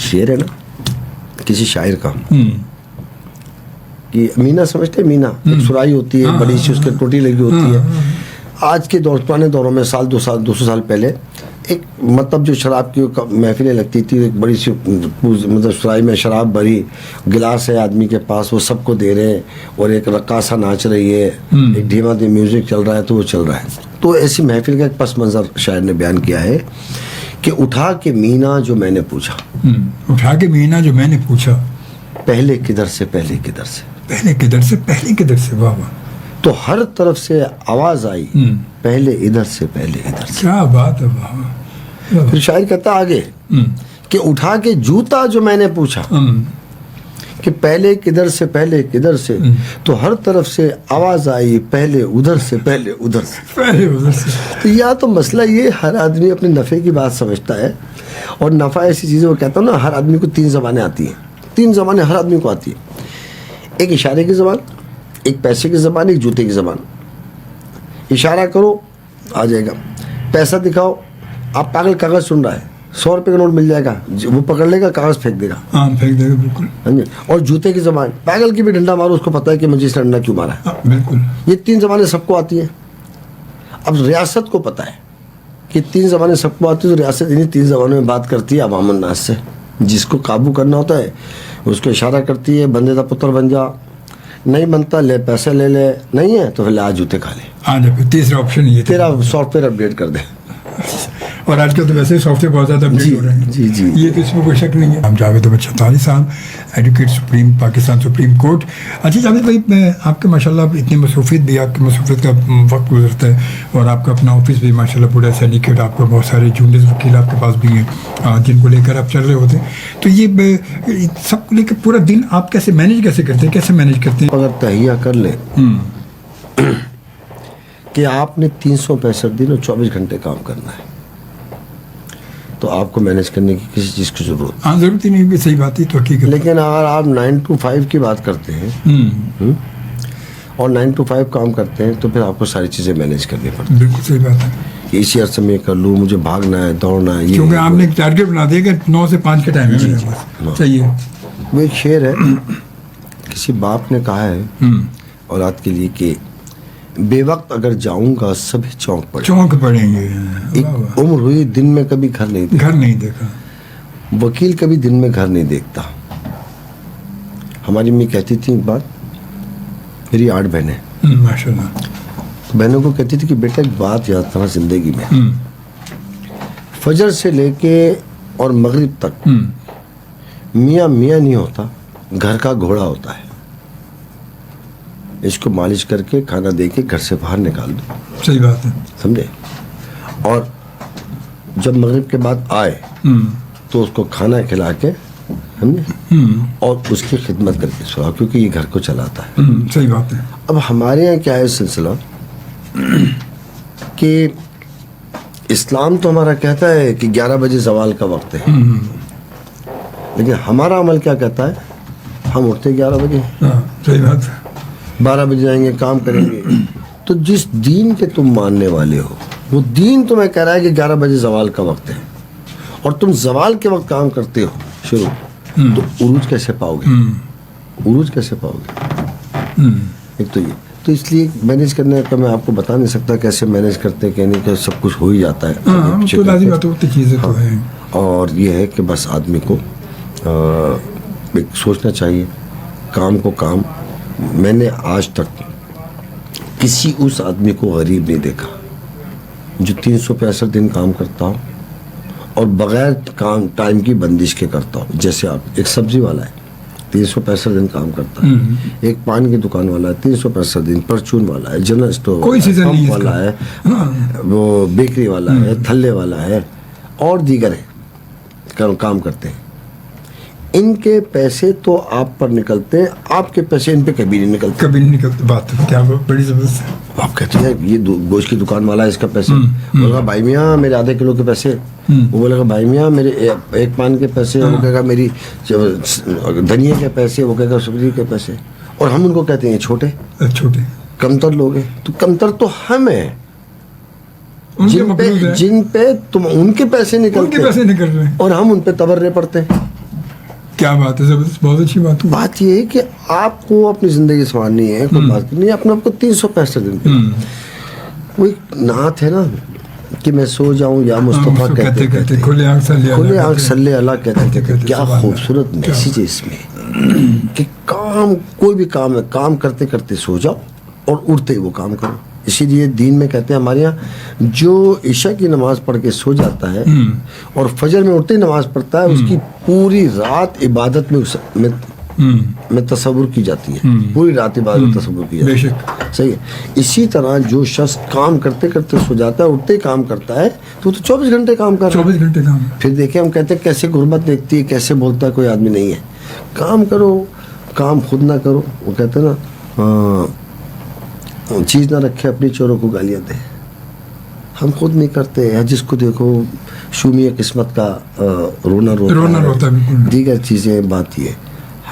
شعر ہے نا کسی شاعر کا کہ مینا سمجھتے, مینا ایک سرائی ہوتی ہے بڑی سی, اس کے ٹوٹی لگی ہوتی ہے. آج کے دور پرانے دوروں میں 200 سال پہلے ایک مطلب جو شراب کی محفلیں لگتی تھی, ایک بڑی سی مطلب سرائی میں شراب بھری, گلاس ہے آدمی کے پاس, وہ سب کو دے رہے ہیں, اور ایک رقاصہ ناچ رہی ہے, ایک دھیما دھیما میوزک چل رہا ہے, تو وہ چل رہا ہے. تو ایسی محفل کا ایک پس منظر شاعر نے بیان کیا ہے کہ اٹھا کے مینا جو میں نے پوچھا, اٹھا کے مینا جو میں نے پوچھا, پہلے کدھر سے پہلے کدھر سے, پہلے کدھر سے پہلے کدھر سے, واہ واہ, تو ہر طرف سے آواز آئی, پہلے ادھر سے پہلے ادھر سے. کیا بات ہے, واہ. پھر شاعر کہتا آگے کہ اٹھا کے جوتا جو میں نے پوچھا کہ پہلے کدھر سے پہلے کدھر سے, تو ہر طرف سے آواز آئی, پہلے ادھر سے پہلے ادھر سے, پہلے ادھر سے. تو یا تو مسئلہ یہ, ہر آدمی اپنے نفع کی بات سمجھتا ہے, اور نفع ایسی چیز ہے, وہ کہتا ہوں نا, ہر آدمی کو 3 زبانیں آتی ہیں, 3 زبانیں ہر آدمی کو آتی ہیں. ایک اشارے کی زبان, ایک پیسے کی زبان, ایک جوتے کی زبان. اشارہ کرو آ جائے گا, پیسہ دکھاؤ, آپ پاگل کاغذ سن رہا ہے, 100 روپے کا نوٹ مل جائے گا, وہ پکڑ لے گا, کاغذ پھینک دے گا, پھینک دے گا, بالکل. ہاں جی. اور جوتے کی زبان, پاگل کی بھی ڈنڈا مارو, اس کو پتہ ہے کہ مجھے اس نے ڈنڈا کیوں مارا ہے, بالکل. یہ 3 زبانیں سب کو آتی ہیں. اب ریاست کو پتہ ہے کہ 3 زبانیں سب کو آتی ہیں, تو ریاست انہیں 3 زبانوں میں بات کرتی ہے عوام الناس سے. جس کو قابو کرنا ہوتا ہے اس کو اشارہ کرتی ہے, بندے کا پتر بن جا, نہیں بنتا لے پیسے لے لے, نہیں ہے تو پھر لے آج جوتے کھا لے. پھر تیسرا آپشن یہ تیرا سافٹ ویئر اپڈیٹ کر دے. اور آج کل تو ویسے سافٹ ویئر بہت زیادہ اپڈیٹ ہو رہے ہیں. جی جی, یہ تو اس میں کوئی شک نہیں ہے. ہم جاوید احمد شطانی صاحب, advocate supreme Pakistan supreme court. اچھا جاوید بھائی, میں آپ کے ماشاء اللہ اتنی مصروفیت بھی, آپ کی مصروفیت کا وقت گزرتا ہے, اور آپ کا اپنا آفس بھی ماشاء اللہ پورا سینڈیکیٹ, آپ کو بہت سارے جونیئر وکیل آپ کے پاس بھی ہیں جن کو لے کر آپ چل رہے ہوتے ہیں. تو یہ سب کو لے کے پورا دن آپ کیسے مینیج کرتے ہیں؟ اگر تہیہ کر لیں کہ آپ نے 365 دن اور 24 گھنٹے کام کرنا ہے, تو آپ کو مینیج کرنے کی کسی چیز کی ضرورت ضرورت ہی نہیں بھی, صحیح بات ہے, تو ٹھیک ہے. لیکن اگر آپ 9 to 5 کی بات کرتے ہیں اور 9 to 5 کام کرتے ہیں, تو پھر آپ کو ساری چیزیں مینیج کرنی پڑتی ہیں. بالکل صحیح بات ہے. اسی عرصے میں کر لوں, مجھے بھاگنا ہے, دوڑنا ہے, کیونکہ آپ نے ایک ٹارگیٹ بنا دیا کہ 9 سے 5 کے ٹائم ہے. صحیح ہے. وہ ایک شعر ہے, کسی باپ نے کہا ہے اولاد کے لیے کہ بے وقت اگر جاؤں گا سبھی چونک پڑیں گے. ایک عمر ہوئی دن میں کبھی گھر نہیں دیکھا. وکیل کبھی دن میں گھر نہیں دیکھتا. ہماری امی کہتی تھی ایک بات, میری 8 بہنیں ماشاء اللہ, تو بہنوں کو کہتی تھی کہ بیٹا ایک بات یاد رکھنا زندگی میں, فجر سے لے کے اور مغرب تک میاں نہیں ہوتا, گھر کا گھوڑا ہوتا ہے. اس کو مالش کر کے کھانا دے کے گھر سے باہر نکال دو. صحیح بات ہے, سمجھے. اور جب مغرب کے بعد آئے تو اس کو کھانا کھلا کے, سمجھے, اور اس کی خدمت کر کے سوؤ, کیونکہ یہ گھر کو چلاتا ہے. صحیح بات ہے. اب ہمارے یہاں کیا ہے سلسلہ کہ اسلام تو ہمارا کہتا ہے کہ 11 بجے زوال کا وقت ہے, لیکن ہمارا عمل کیا کہتا ہے, ہم اٹھتے 11 بجے. صحیح بات ہے. 12 بجے جائیں گے, کام کریں گے. تو جس دین کے تم ماننے والے ہو, وہ دین تمہیں کہہ رہا ہے کہ 11 بجے زوال کا وقت ہے, اور تم زوال کے وقت کام کرتے ہو شروع, تو عروج کیسے پاؤ گے؟ ایک تو یہ. تو اس لیے مینیج کرنے کا میں آپ کو بتا نہیں سکتا کیسے مینیج کرتے ہیں, کہ نہیں کہ سب کچھ ہو ہی جاتا ہے. اور یہ ہے کہ بس آدمی کو ایک سوچنا چاہیے, کام کو کام. میں نے آج تک کسی اس آدمی کو غریب نہیں دیکھا جو 365 دن کام کرتا ہو اور بغیر کام ٹائم کی بندش کے کرتا ہو. جیسے آپ, ایک سبزی والا ہے 365 دن کام کرتا ہے, ایک پان کی دکان والا ہے 365 دن, پرچون والا ہے, جنرل اسٹور پمپ والا ہے, وہ بیکری والا ہے, تھلے والا ہے, اور دیگر ہے کام کرتے ہیں. ان کے پیسے تو آپ پر نکلتے ہیں, آپ کے پیسے ان پہ کبھی نہیں نکلتے. کبھی نہیں نکلتے. بات کیا بڑی زبردست ہے. آپ کہتے ہیں یہ گوشت کی دکان والا ہے, اس کا پیسے, بولے گا بھائی میاں میرے آدھے کلو کے پیسے, وہ بولے گا بھائی میاں میرے ایک پان کے پیسے, وہ کہے گا میری دھنیا کے پیسے, وہ کہے گا سبزی کے پیسے. اور ہم ان کو کہتے ہیں چھوٹے چھوٹے کمتر لوگ ہیں. تو کمتر تو ہم ہیں جن پہ تم ان کے پیسے نکل رہے ہیں اور ہم ان پہ تبرے پڑتے ہیں. کیا بات ہے, زبردست, بہت اچھی بات. بات یہ ہے کہ آپ کو اپنی زندگی سنوارنی ہے, کوئی بات نہیں ہے, اپنے آپ کو 365 دن پہ. وہ ایک نعت ہے نا کہ میں سو جاؤں یا مصطفیٰ کہتے کھلے آنکھ صلی اللہ کہتے. کیا خوبصورت میسیج ہے اس میں کہ کام, کوئی بھی کام ہے, کام کرتے کرتے سو جاؤ اور اٹھتے ہی وہ کام کرو. اسی لیے دین میں کہتے ہیں ہمارے یہاں جو عشاء کی نماز پڑھ کے سو جاتا ہے اور فجر میں اٹھتے ہی نماز پڑھتا ہے, اس کی پوری رات عبادت میں تصور کی جاتی ہے, پوری رات عبادت میں تصور کی جاتی ہے. صحیح ہے. اسی طرح جو شخص کام کرتے کرتے سو جاتا ہے, اٹھتے ہی کام کرتا ہے, تو 24 گھنٹے کام کر رہا ہے. 24 گھنٹے کام. پھر دیکھیں ہم کہتے ہیں کیسے غربت دیکھتی ہے, کیسے بولتا ہے, کوئی آدمی نہیں ہے. کام کرو, کام خود نہ کرو. وہ کہتے ہیں نا چیز نہ رکھے اپنی چوروں کو گالیاں دے. ہم خود نہیں کرتے ہیں. جس کو دیکھو شومی قسمت کا رونا روتا ہے. دیگر چیزیں. بات یہ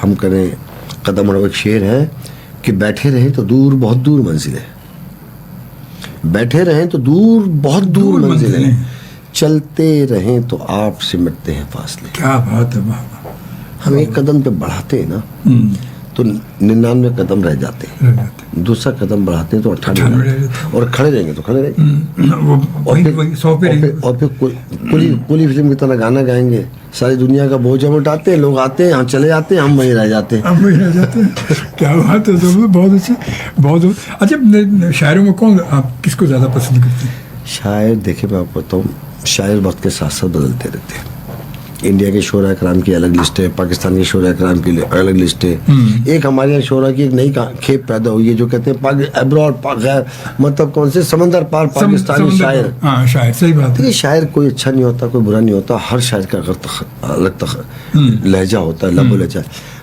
ہم کریں قدم اڑو. ایک شعر ہے کہ بیٹھے رہیں تو دور بہت دور منزل ہے, بیٹھے رہیں تو دور بہت دور منزل ہے, چلتے رہیں تو آپ سمٹتے ہیں فاصلے. کیا بات ہے. ہم ایک قدم پہ بڑھاتے ہیں نا تو 99 قدم رہ جاتے ہیں, دوسرا قدم بڑھاتے ہیں تو 98, اور کھڑے رہیں گے تو کھڑے رہیں گے. اور پھر کوئی فلم کی طرح گانا گائیں گے, ساری دنیا کا بوجھ ہم اٹھاتے ہیں, لوگ آتے ہیں ہم چلے جاتے ہیں, ہم وہیں رہ جاتے ہیں. کیا بات ہے. بہت اچھی, بہت اچھا. شاعروں میں کون آپ کس کو زیادہ پسند کرتے ہیں؟ شاعر دیکھیں میں آپ کو بتاؤں, شاعر وقت کے ساتھ ساتھ بدلتے رہتے ہیں. انڈیا کے شعراء کرام کی الگ لسٹ ہے, پاکستان کے شعراء کرام کی الگ لسٹ ہے. ایک ہمارے یہاں شعراء کی ایک نئی کھیپ پیدا ہوئی ہے جو کہتے ہیں ابراڈ غیر مطلب کون سے سمندر پار پاکستانی شاعر. شاعر صحیح بات ہے. شاعر کوئی اچھا نہیں ہوتا, کوئی برا نہیں ہوتا, ہر شاعر کا الگ لہجہ ہوتا ہے, لب و لہجہ.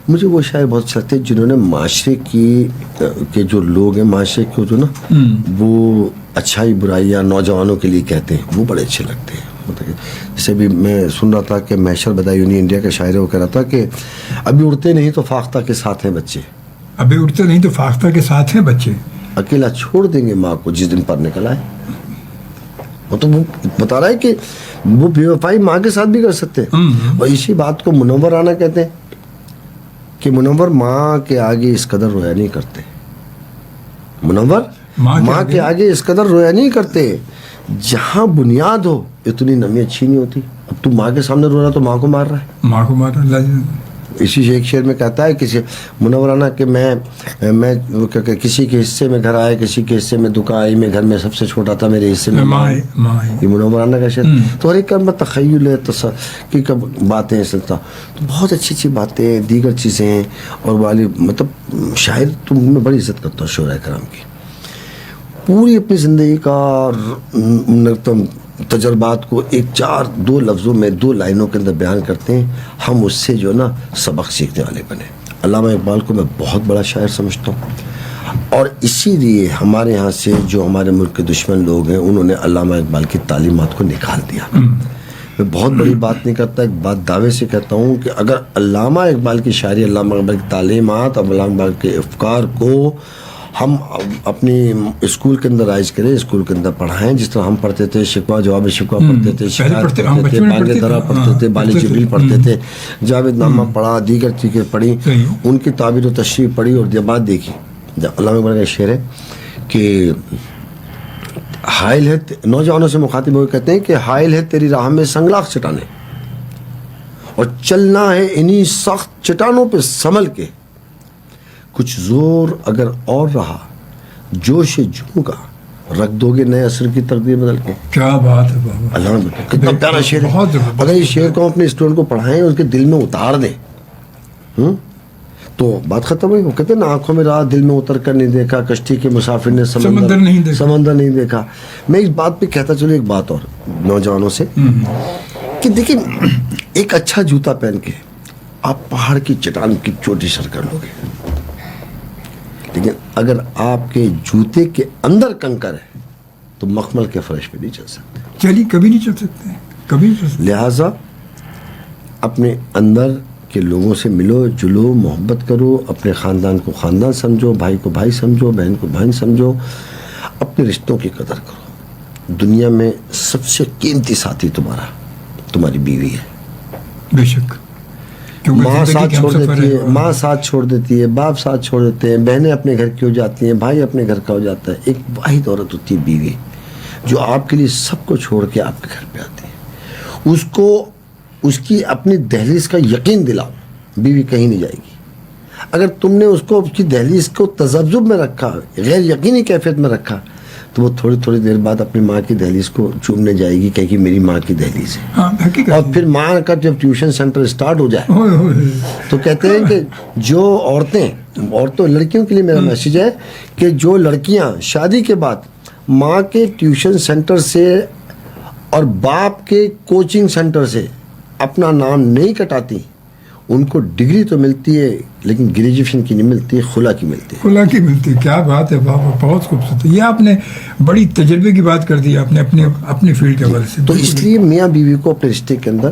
مجھے وہ شاعر بہت اچھا لگتے ہیں جنہوں نے معاشرے کے جو لوگ ہیں, معاشرے کو جو نا وہ اچھائی برائیاں نوجوانوں کے لیے کہتے ہیں, وہ بڑے اچھے لگتے ہیں. جیسے بھی میں سن رہا تھا کہ محشر بدایونی انڈیا کا شاعر, وہ کہہ رہا تھا کہ ابھی اڑتے نہیں تو فاختہ کے ساتھ ہیں بچے, ابھی اڑتے نہیں تو فاختہ کے ساتھ ہیں بچے, اکیلا چھوڑ دیں گے ماں کو جس دن پر نکل آئے. وہ تو وہ بتا رہا ہے کہ وہ بے وفائی ماں کے ساتھ بھی کر سکتے ہیں. اور اسی بات کو منور آنا کہتے ہیں کہ منور ماں کے آگے اس قدر رویا نہیں کرتے. منور ماں کے آگے اس قدر رویا نہیں کرتے. جہاں بنیاد ہو اتنی نمی اچھی نہیں ہوتی. اب تو ماں کے سامنے رو رہا تو ماں کو مار رہا ہے, ماں کو مار رہا ہے. اسی ایک شعر میں کہتا ہے کسی منورانا کہ میں کسی کے حصے میں گھر آئے, کسی کے حصے میں دکان آئی, میں گھر میں سب سے چھوٹا تھا, میرے حصے میں ماں. یہ منورانا کا شعر. تو ہر ایک کا تخیل ہے کہ کب باتیں سلتا. تو بہت اچھی اچھی باتیں دیگر چیزیں ہیں. اور والی مطلب شاعر تو میں بڑی عزت کرتا ہوں شعراء کرام کی. پوری اپنی زندگی کا تجربات کو ایک 2 لفظوں میں 2 لائنوں کے اندر بیان کرتے ہیں. ہم اس سے جو نا سبق سیکھنے والے بنے. علامہ اقبال کو میں بہت بڑا شاعر سمجھتا ہوں, اور اسی لیے ہمارے یہاں سے جو ہمارے ملک کے دشمن لوگ ہیں انہوں نے علامہ اقبال کی تعلیمات کو نکال دیا. میں بہت بڑی بات نہیں کرتا, ایک بات دعوے سے کہتا ہوں کہ اگر علامہ اقبال کی شاعری, علامہ اقبال کی تعلیمات اور علامہ اقبال کے افکار کو ہم اپنی اسکول کے اندر رائج کریں, اسکول کے اندر پڑھائیں, جس طرح ہم پڑھتے تھے شکوہ جواب شکوہ پڑھتے تھے, شکایت پڑھتے تھے, بانگ درا پڑھتے تھے, بال جبریل پڑھتے تھے, جاوید نامہ پڑھا, دیگر چیزیں پڑھی, ان کی تعبیر و تشریح پڑھی. اور جب بات دیکھی, علامہ اقبال کا شعر ہے کہ حائل ہے, نوجوانوں سے مخاطب ہوئے کہتے ہیں کہ حائل ہے تیری راہ میں سنگلاخ چٹانے, اور چلنا ہے انہی سخت چٹانوں پہ سنبھل کے, کچھ زور اگر اور رہا جوش جنوں کا رکھ دو گے نئے عصر کی تقدیر بدل کے. کیا بات ہے بابا, اللہ کتنا پیارا شعر ہے. اگر یہ شعر کو اپنے اسٹوڈنٹ کو پڑھائیں, اس کے دل میں اتار دیں تو بات ختم ہوئی. وہ کہتے ہیں نا آنکھوں میں رہا دل میں اتر کر نہیں دیکھا, کشتی کے مسافر نے سمندر نہیں دیکھا. میں اس بات پہ کہتا چلوں ایک بات اور نوجوانوں سے کہ دیکھیں, ایک اچھا جوتا پہن کے آپ پہاڑ کی چٹان کی چوٹی سر کر لو گے، لیکن اگر آپ کے جوتے کے اندر کنکر ہے تو مخمل کے فرش پہ نہیں چل سکتے، چلیے کبھی نہیں چل سکتے، کبھی نہیں چل سکتے. لہٰذا اپنے اندر کے لوگوں سے ملو جلو، محبت کرو، اپنے خاندان کو خاندان سمجھو، بھائی کو بھائی سمجھو، بہن کو بہن سمجھو، اپنے رشتوں کی قدر کرو. دنیا میں سب سے قیمتی ساتھی تمہاری بیوی ہے. بے شک. ماں ساتھ چھوڑ دیتی ہے، ماں ساتھ چھوڑ دیتی ہے، باپ ساتھ چھوڑ دیتے ہیں، بہنیں اپنے گھر کی ہو جاتی ہیں، بھائی اپنے گھر کا ہو جاتا ہے. ایک واحد عورت ہوتی ہے بیوی، جو آپ کے لیے سب کو چھوڑ کے آپ کے گھر پہ آتی ہے. اس کو اس کی اپنی دہلیز کا یقین دلاؤ، بیوی کہیں نہیں جائے گی. اگر تم نے اس کو اس کی دہلیز کو تذبذب میں رکھا، غیر یقینی کیفیت میں رکھا، تو وہ تھوڑی دیر بعد اپنی ماں کی دہلیز کو چومنے جائے گی کہ میری ماں کی دہلیز ہے. اور پھر ماں کا جب ٹیوشن سینٹر اسٹارٹ ہو جائے تو کہتے ہیں کہ جو عورتوں لڑکیوں کے لیے میرا میسیج ہے کہ جو لڑکیاں شادی کے بعد ماں کے ٹیوشن سینٹر سے اور باپ کے کوچنگ سینٹر سے اپنا نام نہیں کٹاتی، ان کو ڈگری تو ملتی ہے لیکن گریجویشن کی نہیں ملتی، خلا کی ملتی ہے. خلا کی ملتی ہے. کیا بات ہے بابا، بہت خوبصورت. یہ آپ نے بڑی تجربے کی بات کر دی، آپ نے اپنے فیلڈ کے حوالے سے. تو اس لیے میاں بیوی کو اپنے رشتے کے اندر،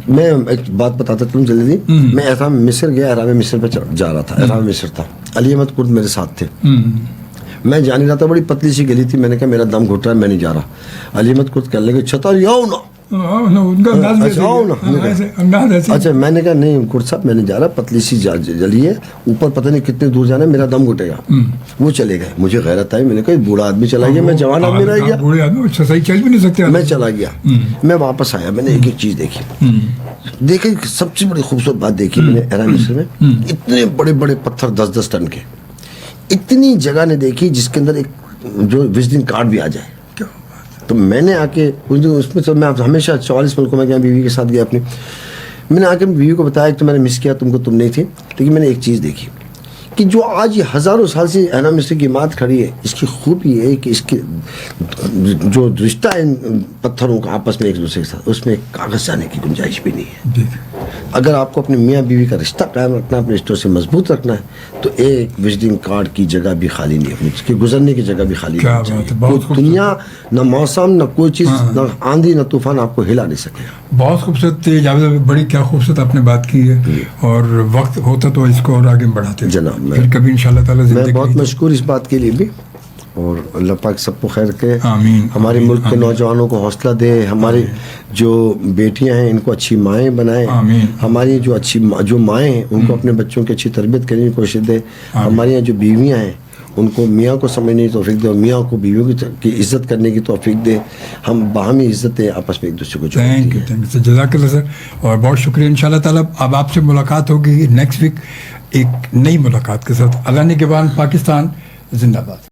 میں ایک بات بتاتا تم جلدی. میں احرام مصر گیا، احرام مصر پہ جا رہا تھا، احرام مصر تھا، علی احمد کرد میرے ساتھ تھے. میں جا نہیں رہا تھا، بڑی پتلی سی گلی تھی. میں نے کہا میرا دم گھٹ رہا ہے، میں نہیں جا رہا. علی احمد کرد کہنے لگے چھتر آؤ نا. اچھا میں نے کہا نہیں کرد صاحب میں نہیں جا رہا، پتلی سی جلی ہے، اوپر پتہ نہیں کتنے دور جانا ہے، میرا دم گھٹے گا. وہ چلے گئے. مجھے غیرت آئی، میں نے کہا بوڑھا آدمی چلا گیا، میں جوان آدمی رہ گیا، میں چلا گیا. میں واپس آیا، میں نے ایک چیز دیکھی سب سے بڑی خوبصورت بات دیکھی میں نے احرام مصر میں. اتنے بڑے بڑے پتھر 10-10 ٹن کے، اتنی جگہ نے دیکھی جس کے اندر ایک جو وزٹنگ کارڈ بھی آ جائے. تو میں نے آ کے اس میں تو میں ہمیشہ 44 ملکوں میں گیا، بیوی کے ساتھ گیا اپنی. میں نے آ کے بیوی کو بتایا کہ تو میں نے مس کیا تم نہیں تھی، لیکن میں نے ایک چیز دیکھی کہ جو آج یہ ہزاروں سال سے احرام مصر کی عمارت کھڑی ہے، اس کی خوبی یہ ہے کہ اس کے جو رشتہ ہے ان پتھروں کا آپس میں ایک دوسرے کے ساتھ، اس میں ایک کاغذ جانے کی گنجائش بھی نہیں ہے. اگر آپ کو اپنے میاں بیوی کا رشتہ قائم رکھنا ہے، اپنے رشتوں سے مضبوط رکھنا ہے، تو ایک وزٹنگ کارڈ کی جگہ بھی خالی نہیں ہے، اس کے گزرنے کی جگہ بھی خالی نہیں. دنیا نہ موسم نہ کوئی چیز، نہ آندھی نہ طوفان آپ کو ہلا نہیں سکے. بہت خوبصورت جاوید، بڑی کیا خوبصورت آپ نے بات کی ہے. اور وقت ہوتا تو اس کو اور آگے بڑھاتے جناب. پھر کبھی انشاءاللہ تعالی میں بہت مشکور اس بات کے لیے بھی، اور اللہ پاک سب کو خیر کرے. آمین. ہمارے ملک کے نوجوانوں کو حوصلہ دے، ہماری جو بیٹیاں ہیں ان کو اچھی مائیں بنائے. آمین. ہماری جو مائیں ہیں ان کو اپنے بچوں کی اچھی تربیت کرنے کی کوشش دے. ہمارے یہاں جو بیویاں ہیں ان کو میاں کو سمجھنے کی توفیق دے، اور میاں کو بیویوں کی عزت کرنے کی توفیق دے. ہم باہمی عزت دیں، آپس میں ایک دوسرے کو تھینک یو جزاک اللہ سر، اور بہت شکریہ. انشاءاللہ تعالیٰ اب آپ سے ملاقات ہوگی نیکسٹ ویک ایک نئی ملاقات کے ساتھ. اللہ نے کے بعد پاکستان زندہ باد.